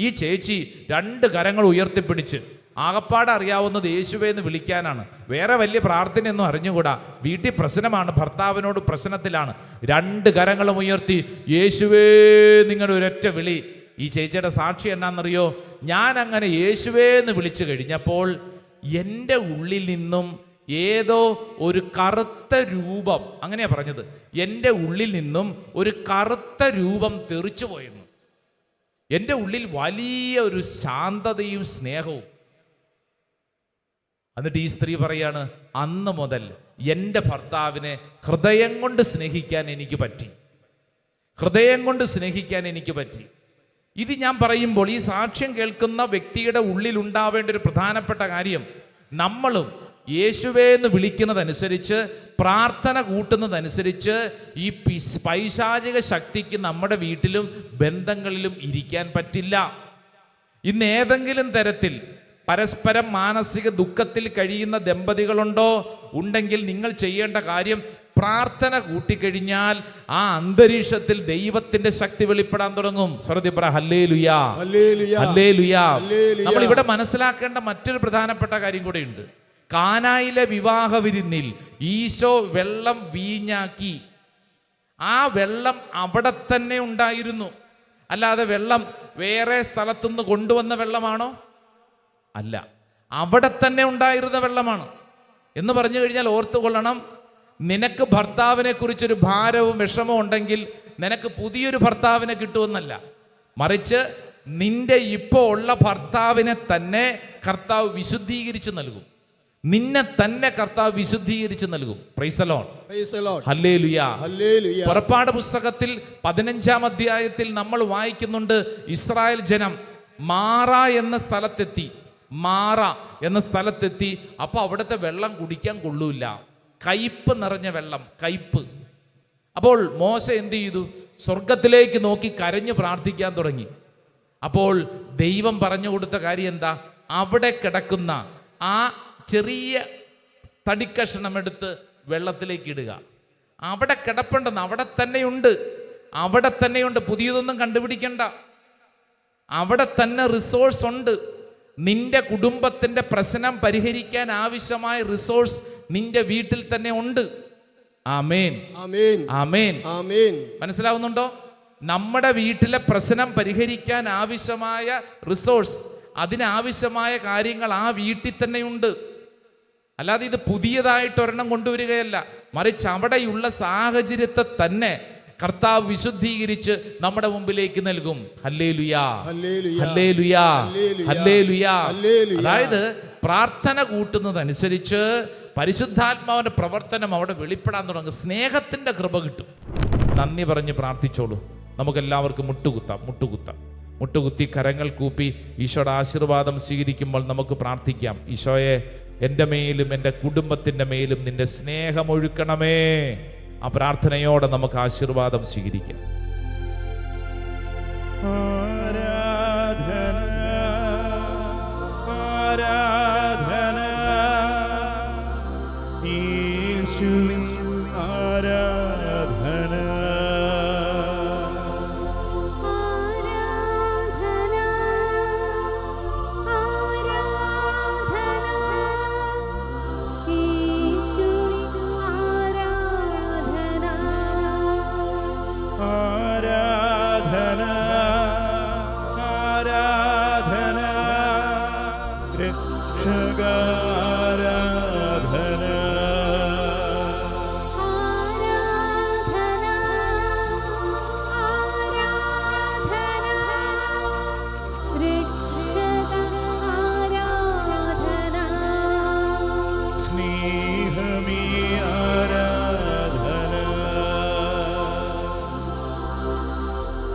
ഈ ചേച്ചി 2 കരങ്ങൾ ഉയർത്തിപ്പിടിച്ച്, ആകപ്പാട് അറിയാവുന്നത് യേശുവേ എന്ന് വിളിക്കാനാണ്, വേറെ വലിയ പ്രാർത്ഥനയൊന്നും അറിഞ്ഞുകൂടാ, വീട്ടിൽ പ്രശ്നമാണ്, ഭർത്താവിനോട് പ്രശ്നത്തിലാണ്. 2 കരങ്ങളും ഉയർത്തി യേശുവേ നിങ്ങളുടെ ഒരൊറ്റ വിളി. ഈ ചേച്ചിയുടെ സാക്ഷി എന്നാണെന്നറിയോ? ഞാൻ അങ്ങനെ യേശുവേ എന്ന് വിളിച്ചു കഴിഞ്ഞപ്പോൾ എൻ്റെ ഉള്ളിൽ നിന്നും ഏതോ ഒരു കറുത്ത രൂപം, അങ്ങനെയാ പറഞ്ഞത്, എൻ്റെ ഉള്ളിൽ നിന്നും ഒരു കറുത്ത രൂപം തെറിച്ചു പോയിരുന്നു. എൻ്റെ ഉള്ളിൽ വലിയ ഒരു ശാന്തതയും സ്നേഹവും. എന്നിട്ട് ഈ സ്ത്രീ പറയാണ്, അന്ന് മുതൽ എൻ്റെ ഭർത്താവിനെ ഹൃദയം കൊണ്ട് സ്നേഹിക്കാൻ എനിക്ക് പറ്റി, ഹൃദയം കൊണ്ട് സ്നേഹിക്കാൻ എനിക്ക് പറ്റി. ഇത് ഞാൻ പറയുമ്പോൾ ഈ സാക്ഷ്യം കേൾക്കുന്ന വ്യക്തിയുടെ ഉള്ളിൽ ഉണ്ടാവേണ്ട ഒരു പ്രധാനപ്പെട്ട കാര്യം, നമ്മളും യേശുവേ എന്ന് വിളിക്കുന്നതനുസരിച്ച്, പ്രാർത്ഥന കൂട്ടുന്നതനുസരിച്ച് ഈ പൈശാചിക ശക്തിക്ക് നമ്മുടെ വീട്ടിലും ബന്ധങ്ങളിലും ഇരിക്കാൻ പറ്റില്ല. ഇന്ന് ഏതെങ്കിലും തരത്തിൽ പരസ്പരം മാനസിക ദുഃഖത്തിൽ കഴിയുന്ന ദമ്പതികളുണ്ടോ? ഉണ്ടെങ്കിൽ നിങ്ങൾ ചെയ്യേണ്ട കാര്യം, പ്രാർത്ഥന കൂട്ടിക്കഴിഞ്ഞാൽ ആ അന്തരീക്ഷത്തിൽ ദൈവത്തിന്റെ ശക്തി വെളിപ്പെടാൻ തുടങ്ങും. സ്വരത്തിൽ പറ ഹല്ലേലൂയ, ഹല്ലേലൂയ. നമ്മൾ ഇവിടെ മനസ്സിലാക്കേണ്ട മറ്റൊരു പ്രധാനപ്പെട്ട കാര്യം കൂടെ ഉണ്ട്. കാനായിലെ വിവാഹ വിരുന്നിൽ ഈശോ വെള്ളം വീഞ്ഞാക്കി. ആ വെള്ളം അവിടെ തന്നെ ഉണ്ടായിരുന്നു, അല്ലാതെ വെള്ളം വേറെ സ്ഥലത്തുനിന്ന് കൊണ്ടുവന്ന വെള്ളമാണോ? അല്ല, അവിടെ തന്നെ ഉണ്ടായിരുന്ന വെള്ളമാണ്. എന്ന് പറഞ്ഞു കഴിഞ്ഞാൽ ഓർത്തുകൊള്ളണം, നിനക്ക് ഭർത്താവിനെ കുറിച്ചൊരു ഭാരവും വിഷമവും ഉണ്ടെങ്കിൽ നിനക്ക് പുതിയൊരു ഭർത്താവിനെ കിട്ടുമെന്നല്ല, മറിച്ച് നിന്റെ ഇപ്പോൾ ഉള്ള ഭർത്താവിനെ തന്നെ കർത്താവ് വിശുദ്ധീകരിച്ച് നൽകും. നിന്നെ തന്നെ കർത്താവ് വിശുദ്ധീകരിച്ച് നൽകും. Price the Lord, hallelujah. പുറപ്പാട് പുസ്തകത്തിൽ 15-ാം അധ്യായത്തിൽ നമ്മൾ വായിക്കുന്നുണ്ട്, ഇസ്രായേൽ ജനം മാറ എന്ന സ്ഥലത്തെത്തി. മാറ എന്ന സ്ഥലത്തെത്തി. അപ്പൊ അവിടുത്തെ വെള്ളം കുടിക്കാൻ കൊള്ളൂല, കയ്പ് നിറഞ്ഞ വെള്ളം, കയ്പ്. അപ്പോൾ മോശ എന്ത് ചെയ്തു? സ്വർഗത്തിലേക്ക് നോക്കി കരഞ്ഞു പ്രാർത്ഥിക്കാൻ തുടങ്ങി. അപ്പോൾ ദൈവം പറഞ്ഞു കൊടുത്ത കാര്യം എന്താ? അവിടെ കിടക്കുന്ന ആ ചെറിയ തടിക്കഷണം എടുത്ത് വെള്ളത്തിലേക്ക് ഇടുക. അവിടെ കിടപ്പുണ്ടെന്ന്, അവിടെ തന്നെയുണ്ട്, അവിടെ തന്നെയുണ്ട്, പുതിയതൊന്നും കണ്ടുപിടിക്കണ്ട. അവിടെ തന്നെ റിസോഴ്സ് ഉണ്ട്. നിന്റെ കുടുംബത്തിന്റെ പ്രശ്നം പരിഹരിക്കാൻ ആവശ്യമായ റിസോഴ്സ് നിന്റെ വീട്ടിൽ തന്നെ ഉണ്ട്. ആമേൻ, ആമേൻ, ആമേൻ. മനസ്സിലാവുന്നുണ്ടോ? നമ്മുടെ വീട്ടിലെ പ്രശ്നം പരിഹരിക്കാൻ ആവശ്യമായ റിസോഴ്സ്, അതിനാവശ്യമായ കാര്യങ്ങൾ ആ വീട്ടിൽ തന്നെയുണ്ട്. അല്ലാതെ ഇത് പുതിയതായിട്ട് ഒരെണ്ണം കൊണ്ടുവരികയല്ല, മറിച്ച് അവിടെയുള്ള സാഹചര്യത്തെ തന്നെ കർത്താവ് വിശുദ്ധീകരിച്ച് നമ്മുടെ മുമ്പിലേക്ക് നൽകും. ഹല്ലേലൂയാ, ഹല്ലേലൂയാ, ഹല്ലേലൂയാ. അതായത് പ്രാർത്ഥന കൂട്ടുന്നതനുസരിച്ച് പരിശുദ്ധാത്മാവിന്റെ പ്രവർത്തനം അവിടെ വെളിപ്പെടാൻ തുടങ്ങും. സ്നേഹത്തിന്റെ കൃപ കിട്ടും. നന്ദി പറഞ്ഞ് പ്രാർത്ഥിച്ചോളൂ. നമുക്കെല്ലാവർക്കും മുട്ടുകുത്തി കരങ്ങൾ കൂപ്പി ഈശോയുടെ ആശീർവാദം സ്വീകരിക്കുമ്പോൾ നമുക്ക് പ്രാർത്ഥിക്കാം. ഈശോയെ, എൻ്റെ മേലും എൻ്റെ കുടുംബത്തിൻ്റെ മേലും നിന്റെ സ്നേഹമൊഴുക്കണമേ. ആ പ്രാർത്ഥനയോടെ നമുക്ക് ആശീർവാദം സ്വീകരിക്കാം. ആരാധന, ആരാധന, യേശുവേ ആരാധന.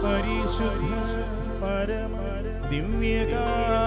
പരിശുദ്ധ പരമ ദിവ്യകാരുണ്യമേ